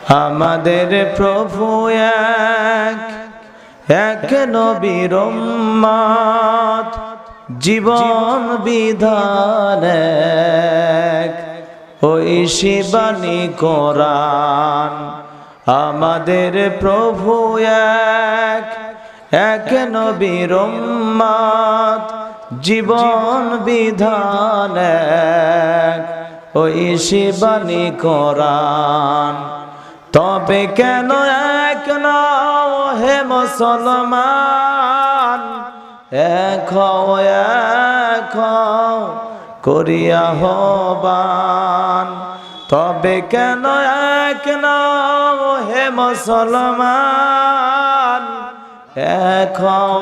আমাদের প্রভু এক, এক নবীর উম্মত, জীবন বিধান এক, ওই শিবানী কোরআন। আমাদের প্রভু এক, এক নবীর উম্মত, জীবন বিধান এক, ওই শিবানী কোরআন। তবে কেন এক নও হে মুসলমান, এক হও এক হও করিয়া আহ্বান। তবে কেন এক নও হে মুসলমান, এক হও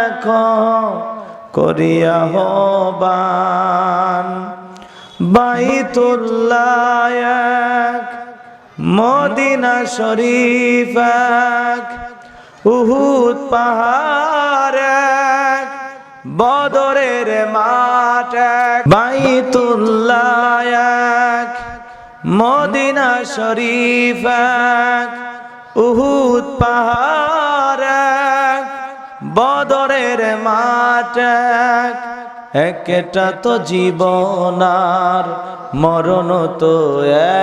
এক হও করিয়া আহ্বান। বাইতুল্লাহ এক, মদিনা শরীফ এক, উহুদ পাহাড় এক, বদরের মাঠ এক। বাইতুল্লাহ এক, মদিনা শরীফ এক, উহুদ পাহাড় এক, বদরের মাঠ এক। একটা তো জীবন আর মরণ তো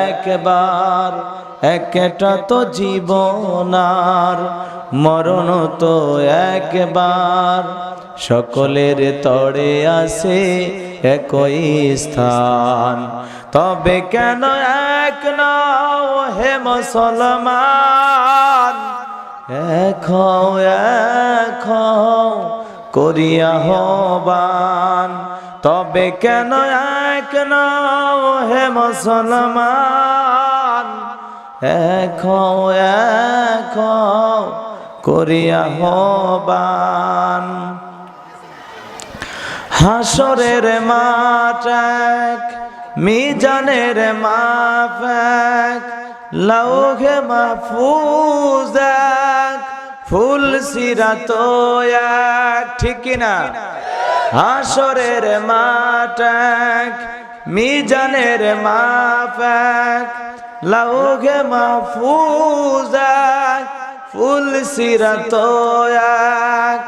একবার, একটা তো জীবন আর মরণ তো একবার। সকলের তরে আছে একই স্থান। তবে কেন এক নও হে মুসলমান, এক হও এক হও করিয়া আহ্বান। তবে কেন এক নও হে মুসলমান, এক হও এক হও করিয়া আহ্বান। হাসরের মাঠ এক, মিজানের মাপ এক, লৌহে মাহফুজ এক, ফুল সিরাত এক। ঠিক কিনা? হাসরের মাঠ এক, মিজানের মাপ এক, লৌহে মাহফুজ এক, ফুল সিরাত এক।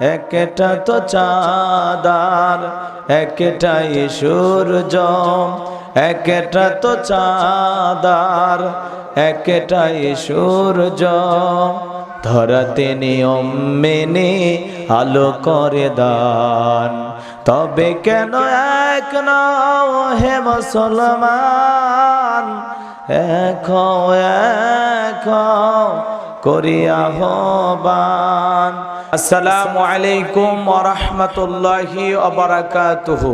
একটা তো চাঁদার একটাই সূর্য, একটা তো চাঁদার একটাই সূর্য। ধরাতে নিয়ম মেনে আলো করে দান। তবে কেন এক নও হে মুসলমান, এক হও এক হও করিয়া আহ্বান। আসসালামু আলাইকুম ওয়া রাহমাতুল্লাহি ওয়া বারাকাতুহু।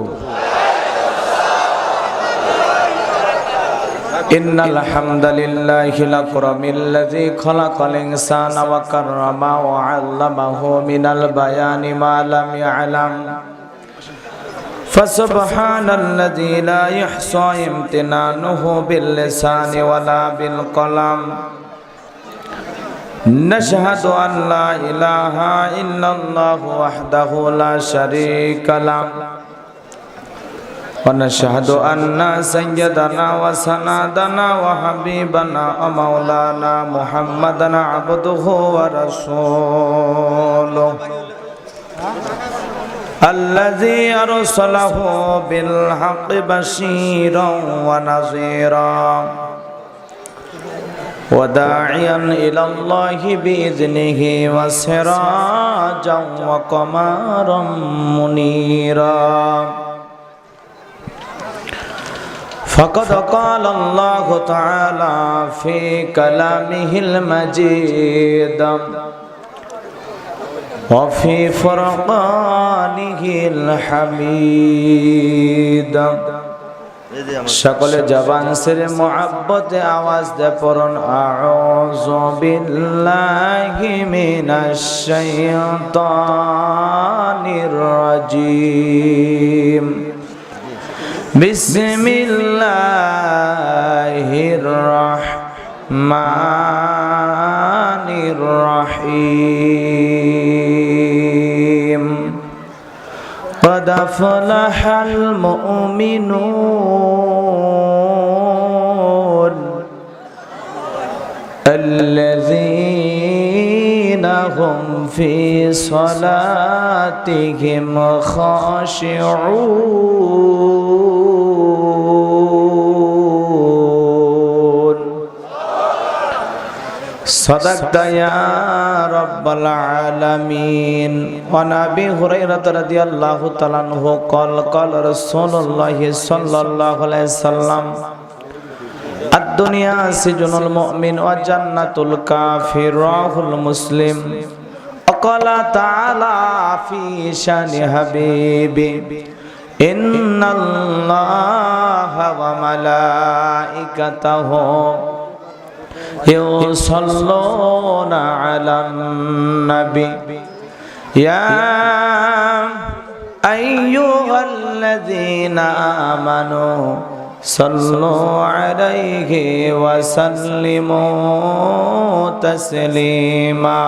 ইন্নাল হামদালিল্লাহিল আকরামিল্লাযী খালাকাল ইনসানা ওয়া কাররামা ওয়া 'আল্লামাহু মিনাল বায়ানি মা লাম ইয়া'লাম। ফাসুবহানাল্লাযী লা ইহসা ইমতিনানুহু বিল লিসানি ওয়ালা বিল কলাম। نشهد أن لا إله إلا الله وحده لا شريك له ونشهد أن سيدنا وسندنا وحبيبنا ومولانا محمدا عبده ورسوله الذي أرسله بالحق بشيرا ونذيرا وداعيا إلى الله بإذنه وسراجا وقمرا منيرا. فقد قال الله تعالى في كلامه المجيد وفي فرقانه الحميد. সকলে জবান সেরে মুহাব্বতে আওয়াজ দে পড়ুন আউযু বিল্লাহি মিনাশ শাইতানির রাজীম। বিসমিল্লাহির রাহমানির রহিম। قد أفلح المؤمنون الذين هم في صلاتهم خاشعون صدقت يا رب العالمين. وعن أبي هريرة رضي الله تعالى عنه قال قال رسول الله صلى الله عليه وسلم الدنيا سجن المؤمن وجنة الكافر رواه مسلم. وقال تعالى في شان حبيبي إن الله وملائكته يصلون على النبي يا أيها الذين آمنوا صلوا عليه وسلموا تسليما.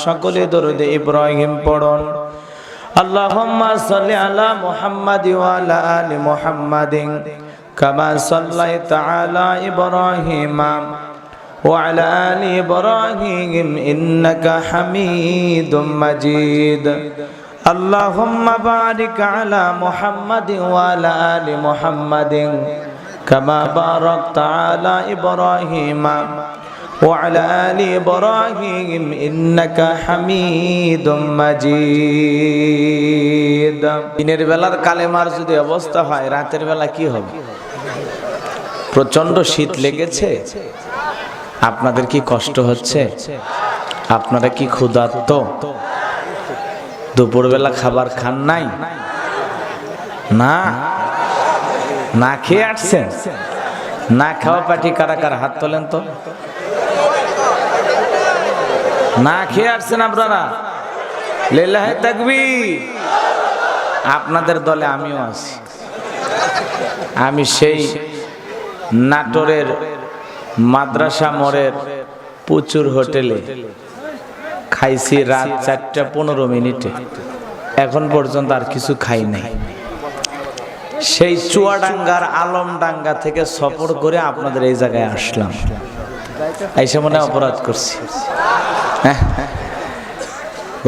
সকলে দরুদ ইব্রাহিম পড়ুন। اللهم صل على محمد وعلى آل محمد كما صليت على إبراهيم وعلى آل إبراهيم إنك حميد مجيد. اللهم بارك على محمد وعلى آل محمد كما باركت على إبراهيم وعلى آل إبراهيم إنك حميد مجيد. দিনের বেলার কালেমার যদি অবস্থা হয়, রাতের বেলা কি হবে? প্রচন্ড শীত লেগেছে, আপনাদের কি কষ্ট হচ্ছে? আপনারা কি ক্ষুধার্ত? দুপুরবেলা খাবার খান নাই? না, না খেয়ে আসছেন? না খাওয়া পাটি কারা কারা হাত তোলেন তো। না খেয়ে আসছেন আপনারা? লিল্লাহি তাকবীর। আপনাদের দলে আমিও আছি। আমি সেই নাটোরের মাদ্রাসা মোড়ের প্রচুর হোটেলে খাইছি রাত 4:15 এখন পর্যন্ত আর কিছু খাই নাই। সেই চুয়াডাঙ্গার আলমডাঙ্গা থেকে সফর করে আপনাদের এই জায়গায় আসলাম। এসে মনে অপরাধ করছি।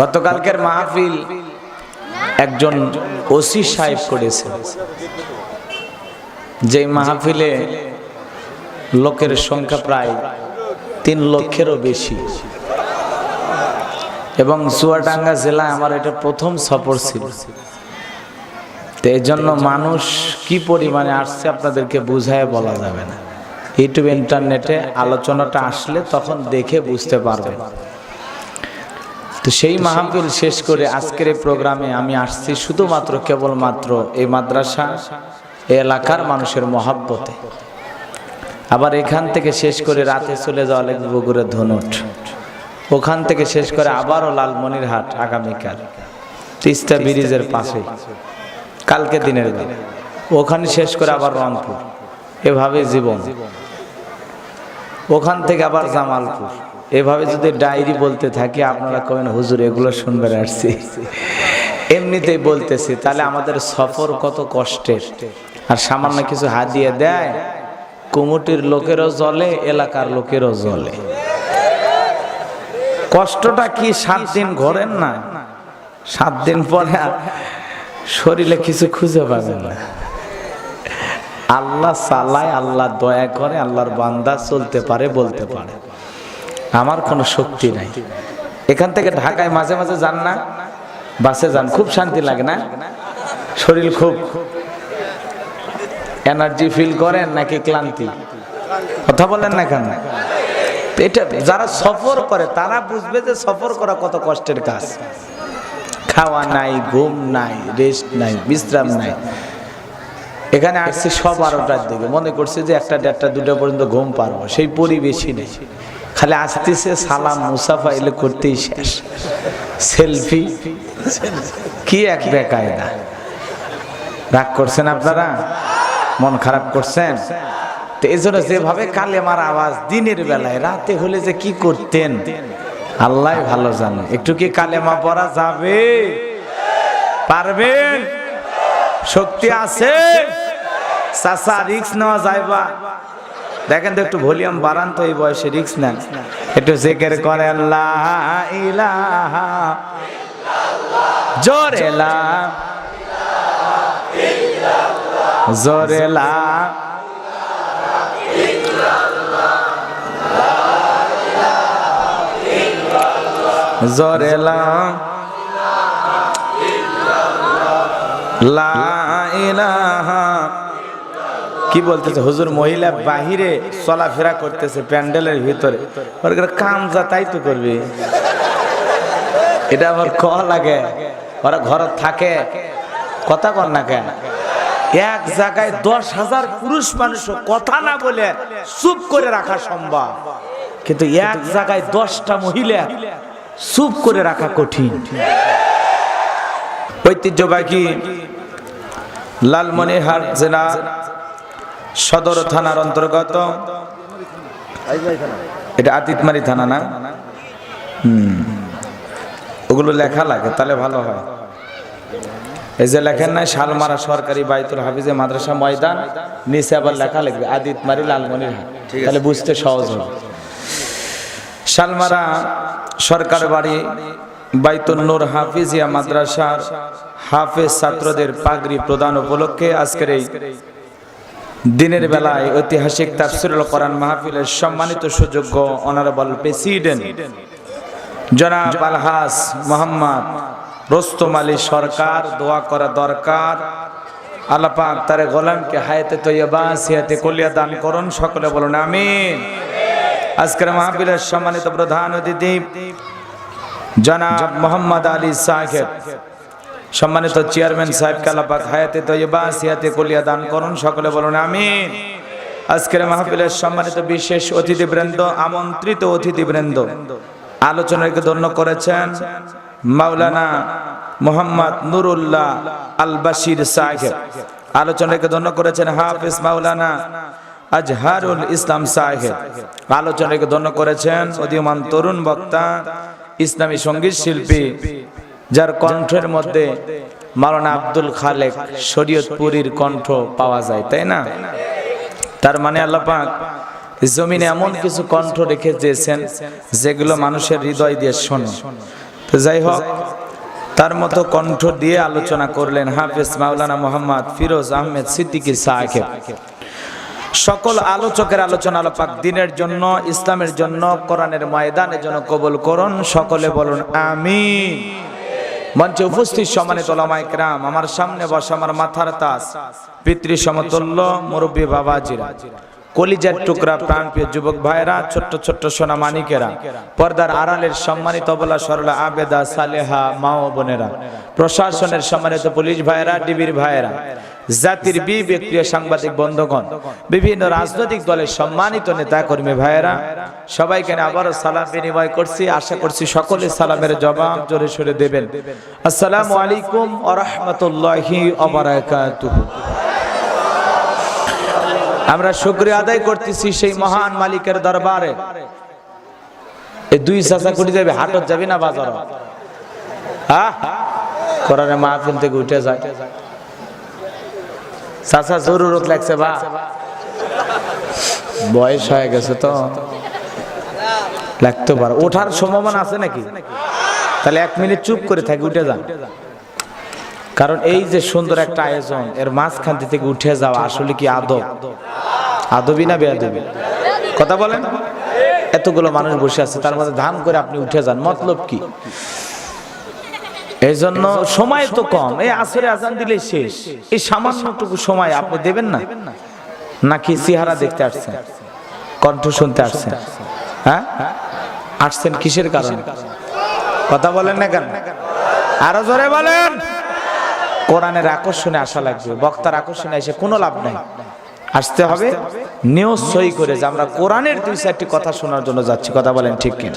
গতকালকের মাহফিল একজন ওসি সাহেব করেছে, যে মাহফিলে লোকের সংখ্যা প্রায় 3 লক্ষেরও বেশি, এবং চুয়াডাঙ্গা জেলায় আমার এটা প্রথম সফর ছিল। তো এই জন্য মানুষ কি পরিমাণে আসছে আপনাদেরকে বুঝায় বলা যাবে না। ইউটিউব ইন্টারনেটে আলোচনাটা আসলে তখন দেখে বুঝতে পারবেন। তো সেই মাহফিল শেষ করে আজকের এই প্রোগ্রামে আমি আসছি শুধুমাত্র কেবলমাত্র এই মাদ্রাসা, এই এলাকার মানুষের মহব্বতে। আবার এখান থেকে শেষ করে রাতে চলে যাওয়া লাগবে বগুড়া ধনুট, ওখান থেকে শেষ করে আবারও লালমনিরহাট আগামীকাল, তিস্তা ব্রিজের পাশে কালকে দিনের বেলা, ওখানে শেষ করে আবার রংপুর, এভাবে জীবন। ওখান থেকে আবার জামালপুর, এভাবে যদি ডায়েরি বলতে থাকি আপনারা কবেন হুজুর এগুলো শুনবেন আসছি। এমনিতেই বলতেছি, তাহলে আমাদের সফর কত কষ্টের। আর সামান্য কিছু হাদিয়া দেয়, কুমুটির লোকেরও জ্বলে, এলাকার লোকেরও জ্বলে। কষ্টটা কি 7 দিন ঘোরেন না, 7 দিন পরে শরীরে কিছু খুঁজে পাবেন না। আল্লাহ চালায়, আল্লাহ দয়া করে, আল্লাহর বান্দা চলতে পারে, বলতে পারে আমার কোনো শক্তি নাই। এখান থেকে ঢাকায় মাঝে মাঝে যান না, বাসে যান, খুব শান্তি লাগে না? শরীর খুব এনার্জি ফিল করেন নাকি ক্লান্তি? কথা বলেন না কেন? এটা যারা সফর করে তারা বুঝবে যে সফর করা কত কষ্টের কাজ। খাওয়া নাই, ঘুম নাই, রেস্ট নাই, বিশ্রাম নাই। এখানে আসছি সব 12টার দিকে, মনে করছে যে 1টা, 1:30, 2টা পর্যন্ত ঘুম পারবো, সেই পরিবেশই নেই। খালি আসতেছে সালাম মুসাফা এলে করতেই শেষ, সেলফি, কি এক বেকায়দা। রাগ করছেন আপনারা? মন খারাপ করছেন? তো এই জন্য যেভাবে কালেমার আওয়াজ দিনের বেলায়, রাতে হলে যে কি করতেন আল্লাহ ভালো জানে। একটু কি কালেমা পড়া যাবে? পারবেন? শক্তি আছে? চাচা রিস্ক নেওয়া যাইবা? দেখেন তো একটু ভলিউম বাড়ান তো, এই বয়সে রিস্ক নেন, একটু জিকির করেন লা ইলাহা জোরে লা জোরে লা জোরে লা লা ইলাহা। কি বলতেছে হুজুর? মহিলা বাহিরে চলাফেরা করতেছে প্যান্ডেলের ভিতরে, ওর কাম যা তাই তো করবে, এটা আবার ক লাগে, ওরা ঘর থাকে কথা কর না কেন? এক জায়গায় 10,000 পুরুষ মানুষ কথা না বলে চুপ করে রাখা সম্ভব, কিন্তু এক জায়গায় 10টা মহিলা চুপ করে রাখা কঠিন। ঐতিহ্যবাহী লালমনিরহাট জেলা সদর থানার অন্তর্গত, এটা আতিতমারি থানা না? ওগুলো লেখা লাগে তাহলে ভালো হয়। এই যে লেখেন নাই শালমারা সরকারি বাইতুল হাফিজে মাদ্রাসা ময়দান, নিচে আবার লেখা লিখবে আদিতমারি লালমনিরহাট, তাহলে বুঝতে সহজ হবে। শালমারা সরকার বাড়ি বাইতুল নূর হাফিজিয়া মাদ্রাসার হাফেজ ছাত্রদের পাগড়ি প্রদান উপলক্ষে আজকের এই দিনের বেলায় ঐতিহাসিক তাফসীরুল কোরআন মাহফিলের সম্মানিত সুযোগ্য অনারেবল প্রেসিডেন্ট জনাব আলহাজ মোহাম্মদ রোস্তম আলী সরকার দোয়া করা দরকার, আল্লাহ পাক তার গোলামকে হায়াতে তৈয়বা সিহাতে কুলিয়া দান করুন, সকলে বলুন আমিন। আজকের মাহফিলের সম্মানিত প্রধান অতিথি জনাব মোহাম্মদ আলী সাহেব, সম্মানিত চেয়ারম্যান সাহেবকে আল্লাহ পাক হায়াতে তৈয়বা সিহাতে কুলিয়া দান করুন, সকলে বলুন আমিন। আজকের মাহফিলের সম্মানিত বিশেষ অতিথিবৃন্দ, আমন্ত্রিত অতিথিবৃন্দ, আলোচনাকে ধন্য করেছেন মাওলানা মোহাম্মদ নুরুল্লাহ আল বাশির সাহেব, আলোচনাকে ধন্য করেছেন হাফেজ মাওলানা আজহারুল ইসলাম সাহেব, আলোচনাকে ধন্য করেছেন উদীয়মান তরুণ বক্তা ইসলামী সঙ্গীত শিল্পী যার কণ্ঠের মধ্যে মাওলানা আব্দুল খালেক শরীয়তপুরীর কণ্ঠ পাওয়া যায়, তাই না? তার মানে আল্লাহ পাক জমিনে এমন কিছু কণ্ঠ রেখে দিয়েছেন যেগুলো মানুষের হৃদয় দিয়ে শোনে। তো যাই হোক, তার মতো কণ্ঠ দিয়ে আলোচনা করলেন হাফেজ মাওলানা মোহাম্মদ ফিরোজ আহমেদ সিদ্দিকী সাহেব। সকল আলোচকের আলোচনা আল্লাহ পাক দিনের জন্য, ইসলামের জন্য, কোরআনের ময়দানের জন্য কবুল করুন, সকলে বলুন আমিন। মঞ্চে উপস্থিত সম্মানিত ওলামায়ে কেরাম, আমার সামনে বসা আমার মাথার তাজ পিতৃ সমতুল্য মুরব্বী বাবাজিরা, কলিজার টুকরা প্রাণপ্রিয় যুবক ভাইরা, ছোট্ট ছোট্ট সোনা মানিকেরা, পর্দার আড়ালের সম্মানিত অবলা সরলা আবেদা সালেহা মা ও বোনেরা, প্রশাসনের সম্মানিত পুলিশ ভাইরা, ডিবির ভাইরা, জাতির বিবেকপ্রিয় সাংবাদিক বন্ধুগণ, বিভিন্ন রাজনৈতিক দলের সম্মানিত নেতা কর্মী ভাইরা, সবাইকে আবারও সালাম বিনিময় করছি। আশা করছি সকলে সালামের জবাব জোরে সোরে দেবেন। আসসালামু আলাইকুম ওয়া রাহমাতুল্লাহি ওয়া বারাকাতুহু। আমরা শুকরিয়া আদায় করতেছি সেই মহান মালিকের দরবারে। এই দুই চাচা কুড়ি যাবে, হাটত যাবি না বাজার? কোরআনের মাহফিল থেকে উঠে যায় চাচা, জরুরত লাগছে বা বয়স হয়ে গেছে তো লাগতে পারে, ওঠার সম্ভাবনা আছে নাকি? তাহলে 1 মিনিট চুপ করে থাকি, উঠে যান। কারণ এই যে সুন্দর একটা আয়োজন, এর মাঝখান থেকে উঠে যাওয়া আসলে কি আদব? আদবি না বেয়াদবি? কথা বলেন। এতগুলো মানুষ বসে আছে, তার মধ্যে ধাম করে আপনি উঠে যান, মতলব কি? এই জন্য সময় তো কম, এই আসরে আজান দিলে শেষ, এই সামান্যটুকু সময় আপনি দেবেন না? নাকি চেহারা দেখতে আসছেন, কণ্ঠ শুনতে আসছেন? হ্যাঁ, আসছেন কিসের কারণে? কথা বলেন না কেন? আরো জোরে বলেন। কোরআনের আকর্ষণে আসা লাগবে, বক্তার আকর্ষণে এসে কোনো লাভ নাই। আসতে হবে নিয়ত সই করে যে আমরা কোরআনের 2-4টি কথা শোনার জন্য যাচ্ছি। কথা বলেন ঠিক কি?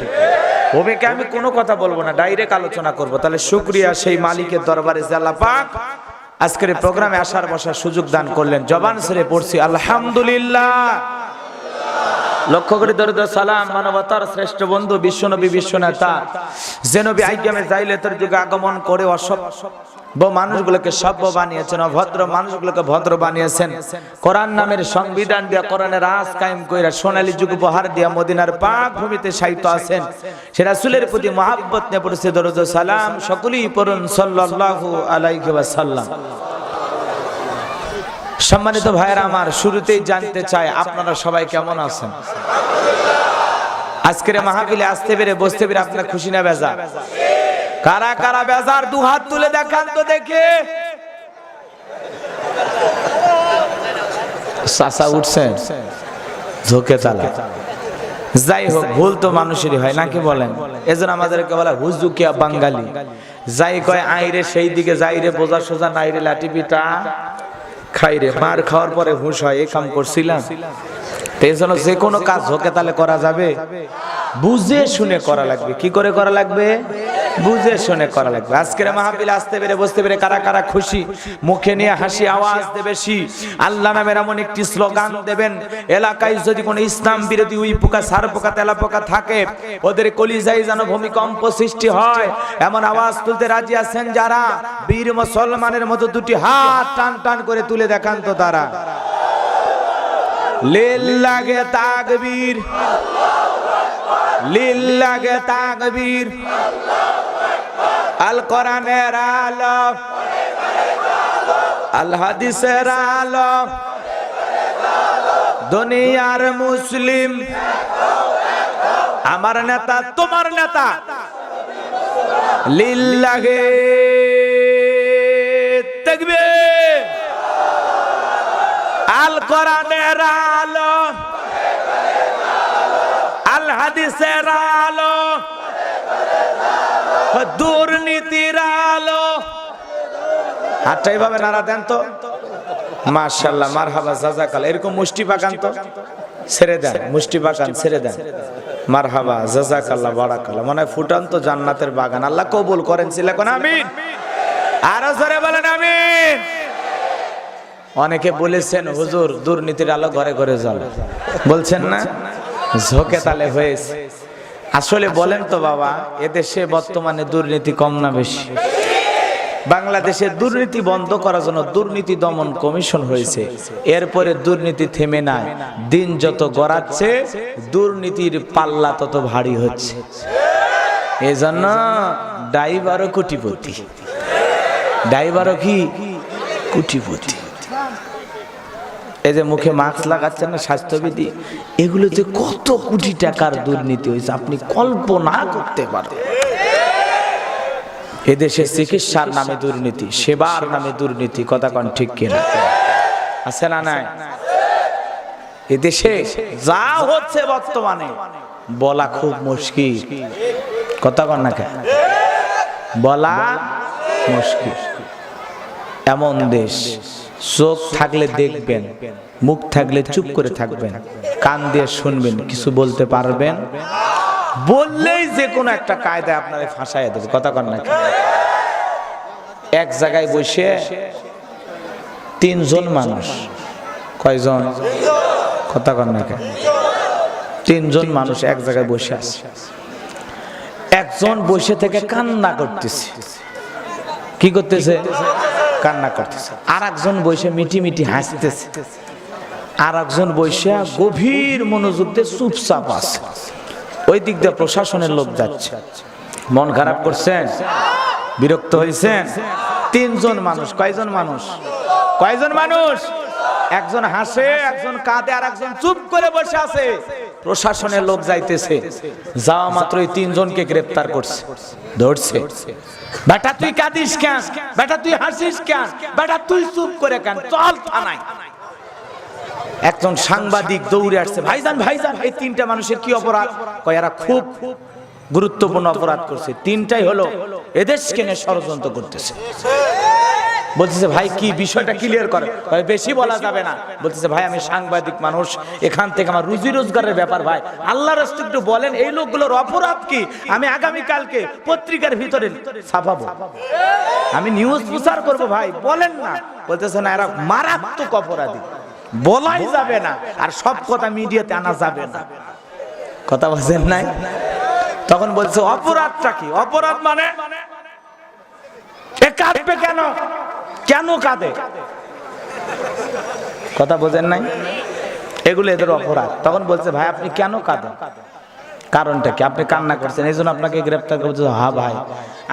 ওবেকে আমি কোনো কথা বলবো না, ডাইরেক্ট আলোচনা করব। তাহলে শুকরিয়া সেই মালিকের দরবারে যে আল্লাহ পাক আজকের এই প্রোগ্রামে আসার বসার সুযোগ দান করলেন। জবান ছেড়ে পড়ছি আলহামদুলিল্লাহ। লক্ষ্য করে দরুদ সালাম মানবতার শ্রেষ্ঠ বন্ধু বিশ্বনবী বিশ্বনেতা যে নবী আইয়ামে জাইলাতের যুগে আগমন করে মানুষগুলোকে সভ্য বানিয়েছেন, অভদ্র মানুষগুলোকে ভদ্র বানিয়েছেন। কোরআন নামের সংবিধান দিয়া, কোরআনের রাজ কায়েম কইরা সোনালী যুগ উপহার দিয়া মদিনার পাক ভূমিতে শায়িত আছেন। সে রাসূলের প্রতি মহব্বত নিয়ে পড়ছে দরুদ ও সালাম। সকলেই পড়ুন সাল্লাল্লাহু আলাইহি ওয়াসাল্লাম। সম্মানিত ভাইরা আমার, শুরুতেই জানতে চাই আপনারা সবাই কেমন আছেন? আজকের মাহফিলে আসতে পেরে বসতে পেরে আপনারা খুশি না বেজার? কারা কারা বেজার দু হাত তুলে দেখান তো দেখে। চাচা উঠছেন ঝোঁকে চালা। যাই হোক, ভুল তো মানুষেরই হয় নাকি বলেন? এজন্য আমাদেরকে বলা হুজুকিয়া বাঙালি। যাই কয় আইরে সেই দিকে যাইরে, বোঝা সোজা নাইরে লাঠি পিটা খাইরে। মার খাওয়ার পরে হুঁশ হয় এই কাম করছিলাম। এই জন্য যে কোনো কাজ ঝোঁকে তালে করা যাবে, বুঝে শুনে করা লাগবে। কি করে করা লাগবে? বুঝে শুনে করা লাগবে। আজকের মাহফিলে আসতে পেরে বসতে পেরে কারা কারা খুশি? মুখে নিয়ে হাসি আওয়াজ দেবে বেশি। আল্লাহ নামের এমন একটি স্লোগান দেবেন, এলাকায় যদি কোনো ইসলাম বিরোধী উই পোকা, সার পোকা, তেলা পোকা থাকে, ওদের কলিজায় যেন ভূমিকম্প সৃষ্টি হয়, এমন আওয়াজ তুলতে রাজি আছেন যারা? বীর মুসলমানের মতো দুটি হাত টান টান করে তুলে দেখান তো তারা। লিল্লাহে তাকবীর, লিল্লাহে তাকবীর। আল কোরআনের আলো, আল হাদিসের আলো, দুনিয়ার মুসলিম। আমার নেতা তোমার নেতা, লিল্লাহে তাকবীর। আল কোরআনের আলো, আল হাদিসের আলো, দুর্নীতির আলো। হাতটা এইভাবে নাড়া দেন তো। মাশাআল্লাহ, মারহাবা, জাযাকাল্লাহ। এরকম মুষ্টি পাকান তো, ছেড়ে দেন, মুষ্টি পাকান, ছেড়ে দেন। মারহাবা, জাযাকাল্লাহ, বারাকাল্লাহ। মনে হয় ফুটান তো জান্নাতের বাগান। আল্লাহ কবুল করেন। সিলেকন আমিন। আরো জোরে বলেন আমিন। অনেকে বলেছেন হুজুর দুর্নীতির আলো ঘরে ঘরে জ্বলে, বলছেন না? ঝোঁকে তালে হয়েছে। আসলে বলেন তো বাবা, এদেশে বর্তমানে দুর্নীতি কম না বেশি? বাংলাদেশে দুর্নীতি বন্ধ করার জন্য দুর্নীতি দমন কমিশন হয়েছে। এরপরে দুর্নীতি থেমে নাই। দিন যত গড়াচ্ছে দুর্নীতির পাল্লা তত ভারী হচ্ছে। এজন্য ড্রাইভারও কোটিপতি, ড্রাইভারও কি কোটিপতি। এই যে মুখে মাস্ক লাগাচ্ছেন না, স্বাস্থ্যবিধি, এগুলো যে কত কোটি টাকার দুর্নীতি হয়েছে আপনি কল্পনা করতে পারেন। এদেশে চিকিৎসার নামে দুর্নীতি, সেবার নামে দুর্নীতি। কথা কন ঠিক কিনা? আছে না নাই? এদেশে যা হচ্ছে বর্তমানে বলা খুব মুশকিল। কথা কন না কেন? বলা মুশকিল। এমন দেশ, চোখ থাকলে দেখবেন, মুখ থাকলে চুপ করে থাকবেন, কান দিয়ে শুনবেন, কিছু বলতে পারবেন, বললেই যে কোনো একটা কায়দায় আপনারা ফাঁসাইয়া দেবে। কথা কন না? এক জায়গায় বসে তিনজন মানুষ, কয়জন? কথা কন না? তিনজন মানুষ এক জায়গায় বসে আছে। একজন বসে থেকে কান্না করতেছে। কি করতেছে? কান্না করতেছে। আর একজন বসে মিটি মিটি হাসতেছে। আর একজন বসে গভীর মনোযোগ দিয়ে চুপচাপ আছে। ওই দিক দিয়ে প্রশাসনের লোক যাচ্ছে। মন খারাপ করছেন? বিরক্ত হয়েছেন? তিনজন মানুষ। কয়জন মানুষ? কয়জন মানুষ? একজন হাসে, একজন কাঁদে, আর একজন চুপ করে বসে আছে। প্রশাসনের লোক যাইতেছে, যাওয়া মাত্র এই তিনজনকে গ্রেফতার করছে, ধরছে। বেটা তুই কাঁদিস কেন? বেটা তুই হাসিস কেন? বেটা তুই চুপ করে কেন? চল থানায়। একজন সাংবাদিক দৌড়ে আসছে, ভাইজান ভাইজান, এই তিনটা মানুষের কি অপরাধ? কয় এরা খুব গুরুত্বপূর্ণ অপরাধ করছে। তিনটাই হলো এদেশকে নিয়ে ষড়যন্ত্র করতেছে। বলতেছে ভাই কি বিষয়টা ক্লিয়ার করে? বেশি বলা যাবে না। বলতেছে ভাই আমি সাংবাদিক মানুষ, এখান থেকে আমার রুজি রোজগারের ব্যাপার, ভাই আল্লাহর রাস্তায় একটু বলেন এই লোকগুলোর অপরাধ কি? আমি আগামী কালকে পত্রিকার ভিতরে ছাপাবো, আমি নিউজ প্রচার করব, ভাই বলেন না। বলতেছে না, এরা মারাত্মক অপরাধী, বলাই যাবে না, আর সব কথা মিডিয়াতে আনা যাবে না। কথা বলছেন নাই? তখন বলছে অপরাধটা কি? অপরাধ মানে সে কাঁদবে কেন? কেন কাঁদে? কথা বোঝেন নাই? এগুলো এদের অপরাধ। তখন বলছে ভাই আপনি কেন কাঁদেন, কারণটা কি? আপনি কান্না করছেন এই জন্য আপনাকে গ্রেফতার করছে? হ্যাঁ ভাই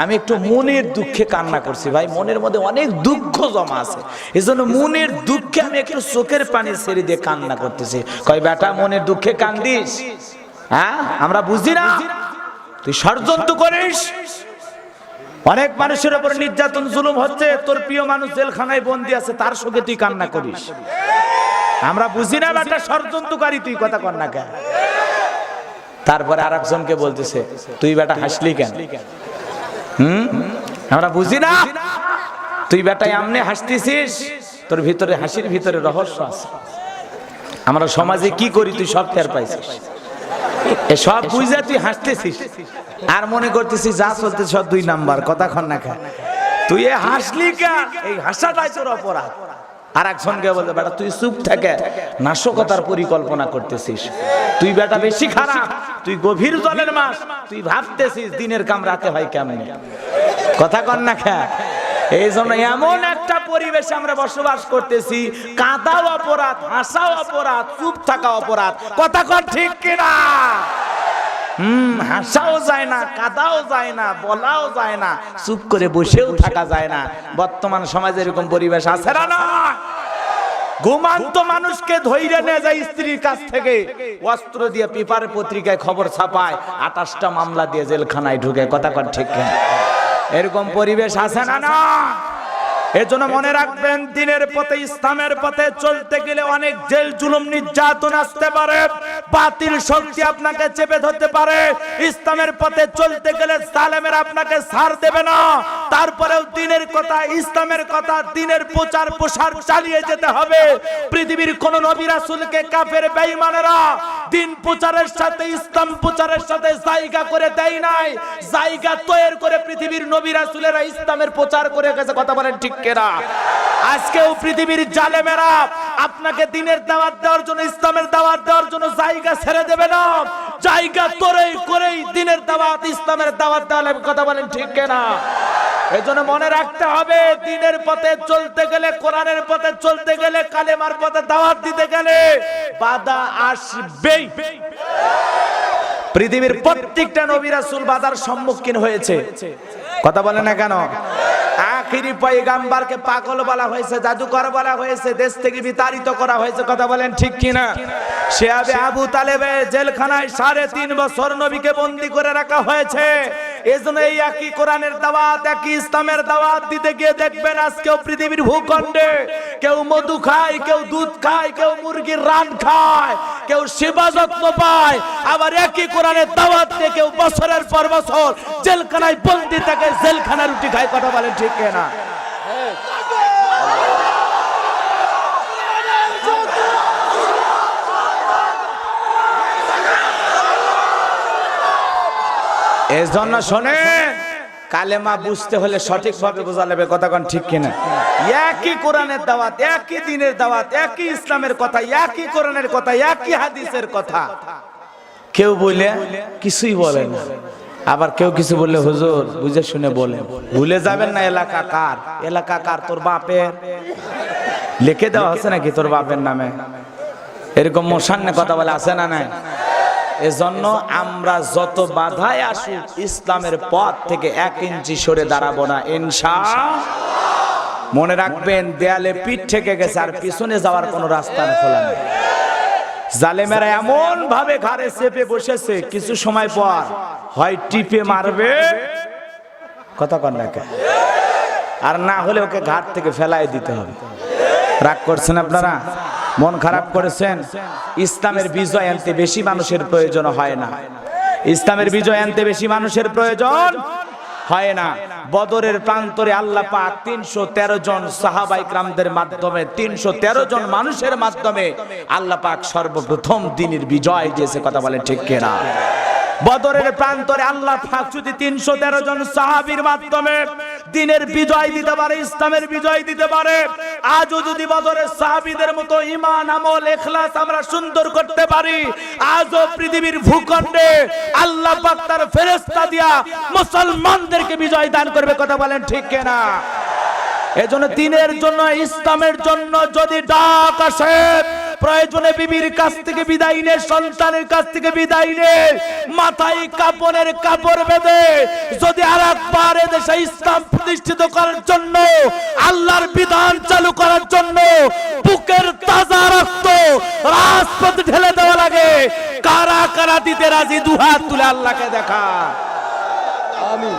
আমি একটু মনের দুঃখে কান্না করছি ভাই, মনের মধ্যে অনেক দুঃখ জমা আছে, এই জন্য মনের দুঃখে আমি একটু চোখের পানি ছেড়ে দিয়ে কান্না করতেছি। কয় বেটা মনের দুঃখে কান্দিস? হ্যাঁ আমরা বুঝি না, তুই ষড়যন্ত্র করিস, অনেক মানুষের উপর নির্যাতন জুলুম হচ্ছে, তোর প্রিয় মানুষ জেলখানায় বন্দী আছে, তার সঙ্গে তুই কান্না করিস। আমরা বুঝি না বেটা ষড়যন্ত্রকারী তুই, কথা কর না কেন? তারপরে আরেকজনকে বলতেছে তুই বেটা হাসলি কেন? আমরা বুঝি না, তুই বেটা এমনি হাসতেছিস, তোর ভিতরে হাসির ভিতরে রহস্য আছে। আমরা সমাজে কি করি তুই সব টের পাইছিস, সব বুঝে তুই হাসতেছিস আর মনে করতেছিস যা চলতে সব 2 নাম্বার, কথা কর না কেন? তুই এ হাসলি কেন? এই হাসাটাই তোর অপরাধ। আর একজনকে বলতে বেটা তুই চুপ থাকে, নাশকতার পরিকল্পনা করতেছিস, তুই বেটা বেশি খারাপ, তুই গভীর জলের মাছ, তুই ভাবতেছিস দিনের কাম রাতে হয় কেমনে, কথা কর না খা। এই জন্য এমন একটা পরিবেশে আমরা বসবাস করতেছি, কাঁদাও অপরাধ, হাসাও অপরাধ, চুপ থাকা অপরাধ, কথা কর ঠিক কিনা? হাসাও যায় না, কাঁদাও যায় না, বলাও যায় না, চুপ করে বসেও থাকা যায় না। বর্তমান সমাজে এরকম পরিবেশ আছে না? ঘুমান্ত মানুষকে ধইরে নিয়ে যায় স্ত্রীর কাছ থেকে, অস্ত্র দিয়ে পেপার পত্রিকায় খবর ছাপায়, 28টা মামলা দিয়ে জেলখানায় ঢুকে, কথা কর ঠিক কিনা? এরকম পরিবেশ আছে না? এজন্য মনে রাখবেন দিনের পথে ইসলামের পথে চলতে গেলে অনেক জেল জুলুম নির্যাতন আসতে পারে, বাতিল শক্তি আপনাকে চেপে ধরতে পারে। ইসলামের পথে চলতে গেলে জালেমেরা আপনাকে ছাড় দেবে না। তারপরেও দিনের কথা, ইসলামের কথা, দিনের প্রচার প্রসার চালিয়ে যেতে হবে। পৃথিবীর কোন নবী রাসূলকে কাফের বেঈমানেরা দিন প্রচারের সাথে, ইসলাম প্রচারের সাথে জায়গা করে দেয় নাই, জায়গা তৈরি করে পৃথিবীর নবী রাসূলেরা ইসলামের প্রচার করে গেছে, কথা বলেন ঠিক কিনা? আজকেও পৃথিবীর জালেমেরা আপনাকে দিনের দাওয়াত দেওয়ার জন্য, ইসলামের দাওয়াত দেওয়ার জন্য জায়গা ছেড়ে দেবে না, জায়গা তৈরি করেই দিনের দাওয়াত, ইসলামের দাওয়াত দেওয়া লাগবে, কথা বলেন ঠিক কিনা? এজন্য মনে রাখতে হবে দ্বীনের পথে চলতে গেলে, কোরআনের পথে চলতে গেলে, কালেমার পথে দাওয়াত দিতে গেলে বাধা আসবেই। পৃথিবীর প্রত্যেকটা নবী রাসূল বাধার সম্মুখীন হয়েছে, কথা বলে না কেন? আখিরি পয়গাম্বরকে পাগল বলা হয়েছে, জাদুকর বলা হয়েছে, দেশ থেকে বিতাড়িত করা হয়েছে, কথা বলেন ঠিক কিনা? শিয়াবে আবু তালেবে জেলখানায় 3.5 বছর নবীকে বন্দী করে রাখা হয়েছে। এজন্য এই একই কোরআনের দাওয়াত, একই ইসলামের দাওয়াত দিতে গিয়ে দেখবেন আজকেও পৃথিবীর ভূখণ্ডে কেউ মধু খায়, কেউ দুধ খায়, কেউ মুরগির রান খায়, কেউ সেবা যত্ন পায়, আবার একই কোরআনের দাওয়াত দিয়ে কেউ বছরের পর বছর জেলখানায় বন্দী থাকে, জেলখানায় রুটি খায়, কথা বলেন ঠিক কিনা? এজন্য শোনে, কালেমা বুঝতে হলে সঠিকভাবে বোঝা লাগবে, কথা কোন ঠিক কিনা? একই কোরআনের দাওয়াত, একই দ্বীনের দাওয়াত, একই ইসলামের কথা, একই কোরআনের কথা, একই হাদিসের কথা, কেউ বলে কিছুই বলে না, আবার কেউ কিছু বললে হুজুর বুঝে শুনে বলে। ভুলে যাবেন না এলাকা কার, এলাকা কার? তোর বাপের। লিখে দেওয়া আছে নাকি তোর বাপের নামে? এরকম মোশান্নে কথা বলে আছে না নাই? এজন্য আমরা যত বাধায় আসুক ইসলামের পথ থেকে 1 ইঞ্চি সরে দাঁড়াবো না ইনশাআল্লাহ। মনে রাখবেন দেয়ালে পিঠ থেকে গেছে, আর পিছনে যাওয়ার কোনো রাস্তা খোলা নেই। জালেমেরা এমন ভাবে ঘাড়ে চেপে বসেছে, কিছু সময় পর হয় টিপে মারবে, কথা কন না, আর না হলে ওকে ঘাট থেকে ফেলাই দিতে হবে। রাগ করছেন আপনারা? মন খারাপ করেছেন? ইসলামের বিজয় আনতে বেশি মানুষের প্রয়োজন হয় না, ইসলামের বিজয় আনতে বেশি মানুষের প্রয়োজন হয় না। বদরের প্রান্তরে আল্লাহ পাক 313 জন সাহাবায়ে কিরামদের মাধ্যমে, 313 জন মানুষের মাধ্যমে আল্লাহ পাক সর্বপ্রথম দ্বীনের বিজয় দিয়েছে, কথা বলেন ঠিক কিনা? বদরের প্রান্তরে আল্লাহ পাক যদি 313 জন সাহাবীর মাধ্যমে দ্বীনের বিজয় দিতে পারে, ইসলামের বিজয় দিতে পারে। আজও যদি বদরের সাহাবীদের মতো ঈমান, আমল, ইখলাস আমরা সুন্দর করতে পারি, আজও পৃথিবীর ভূখণ্ডে আল্লাহ পাক তার ফেরেশতা দিয়া মুসলমানদেরকে বিজয় দান করবে। কথা বলেন ঠিক কিনা? এজন্য দ্বীনের জন্য, ইসলামের জন্য যদি ডাক আসে, প্রয়োজনে বিবির কাছ থেকে বিদায় নে, সন্তানের কাছ থেকে বিদায় নে, মাথায় কাপড়ের কাপড় বেঁধে যদি আরেকবার এদেশে ইসলাম প্রতিষ্ঠিত করার জন্য, আল্লাহর বিধান চালু করার জন্য বুকের তাজা রক্ত রাজপথে ঢেলে দেওয়া লাগে, কারা কারা দিতে রাজি? দুহাত তুলে আল্লাহকে দেখা। আমিন।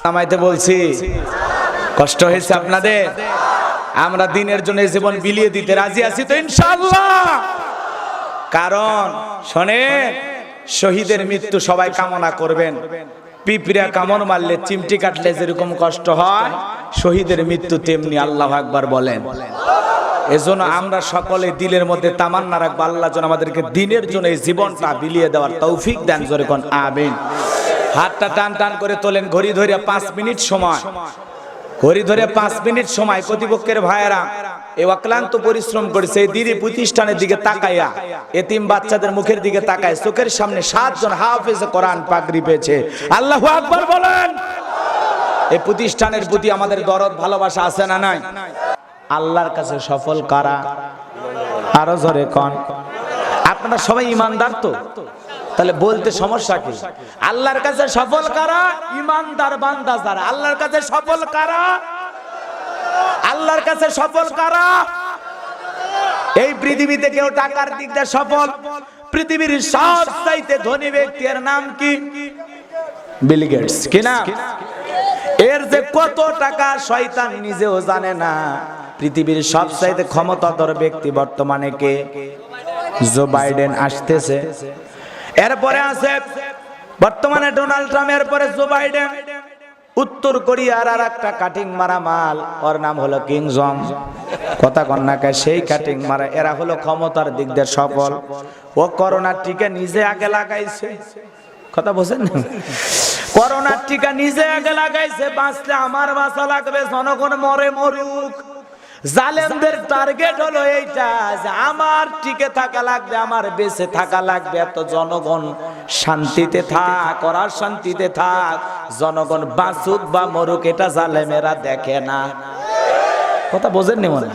নামাইতে বলছি, কষ্ট হয়েছে আপনাদের? আমরা দ্বীনের জন্য জীবন বিলিয়ে দিতে রাজি আছি তো ইনশাআল্লাহ। কারণ শোনেন, শহীদের মৃত্যু সবাই কামনা করবেন। পিঁপড়া কামড় মারলে, চিমটি কাটলে যেরকম কষ্ট হয়, শহীদের মৃত্যু তেমনি। আল্লাহু আকবার বলেন। এজন্য আমরা সকলে দিলের মধ্যে তামান্না রাখবো, আল্লাহ যেন আমাদেরকে দ্বীনের জন্য এই জীবনটা বিলিয়ে দেওয়ার তৌফিক দেন। জোরে কোন আমিন। হাতটা টান টান করে তোলেন, ঘড়ি ধরে 5 মিনিট সময়, ঘড়ি ধরে 5 মিনিট সময়। কর্তৃপক্ষের ভাইয়েরা এই অক্লান্ত পরিশ্রম করেছে, এই দিনী প্রতিষ্ঠানের দিকে তাকাইয়া, এতিম বাচ্চাদের মুখের দিকে তাকায়, চোখের সামনে 7 জন হাফেজ কোরআন পাগড়ি পেয়েছে। আল্লাহু আকবার বলেন। এই প্রতিষ্ঠানের প্রতি আমাদের দরদ ভালোবাসা আছে না নাই? আল্লাহর কাছে সফল কারা? আরো জোরে কোন। আপনারা সবাই ইমানদার তো? তাহলে বলতে সমস্যা কি? আল্লাহর কাছে সফল কারা? ইমানদার বান্দা যারা। আল্লাহর কাছে সফল কারা? আল্লাহর কাছে সফল কারা? এই পৃথিবীতে কেউ টাকার দিক দিয়ে সফল? পৃথিবীর সবচাইতে ধনী ব্যক্তির নাম কি? Bill Gates. কি নাম? এর যে কত টাকা শয়তান নিজেও জানে না। পৃথিবীর সবচাইতে ক্ষমতাধর ব্যক্তি বর্তমানে কে? জো বাইডেন আসতেছে, এরপরে আছে বর্তমানে ডোনাল্ড ট্রাম্প, এরপরে জো বাইডেন। উত্তর কোরিয়ার আর একটা কাটিং মারা মাল, ওর নাম হলো কিং জং। কথা কন্যাকে সেই কাটিং মারা, এরা হলো ক্ষমতার দিক দিয়ে সফল। ও করোনার টিকা নিজে আগে লাগাইছে। কথা বলছেন না? করোনার টিকা নিজে আগে লাগাইছে, বাঁচলে আমার বাঁচা লাগবে, জনগণ মরে মরুক। জালেমদের টার্গেট হলো এইটা যে আমার টিকে থাকা লাগবে, আমার বেঁচে থাকা লাগবে, এত জনগণ শান্তিতে থাক, ওরা শান্তিতে থাক, জনগণ বাঁচুক বা মরুক, এটা জালেমেরা দেখে না। কথা বোঝেন নি মনে?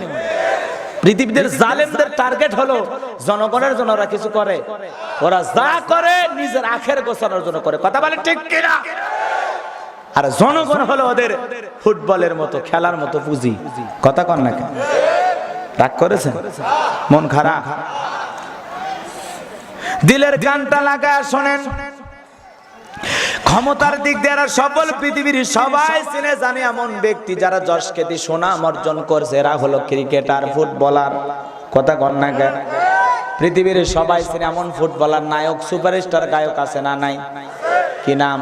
পৃথিবীর জালেমদের টার্গেট হলো জনগণের জন্য ওরা কিছু করে, ওরা যা করে নিজের আখের গোছানোর জন্য করে। কথা বলে ঠিক কিনা? আর জনগণ হলো ওদের ফুটবলের মতো, খেলার মতো পুঁজি। কথা কন না কেন? রাগ করেছেন? মন খারাপ? দিলের গানটা লাগা শোনেন। ক্ষমতার দিক দিয়ে এরা সফল, পৃথিবীর সবাই চিনে জানে এমন ব্যক্তি যারা যশ খ্যাতি সুনাম অর্জন করছে, এরা হলো ক্রিকেটার, ফুটবলার। কথা কন না কেন? পৃথিবীর সবাই চিনে এমন ফুটবলার, নায়ক, সুপারস্টার গায়ক আছে না নাই? কি নাম?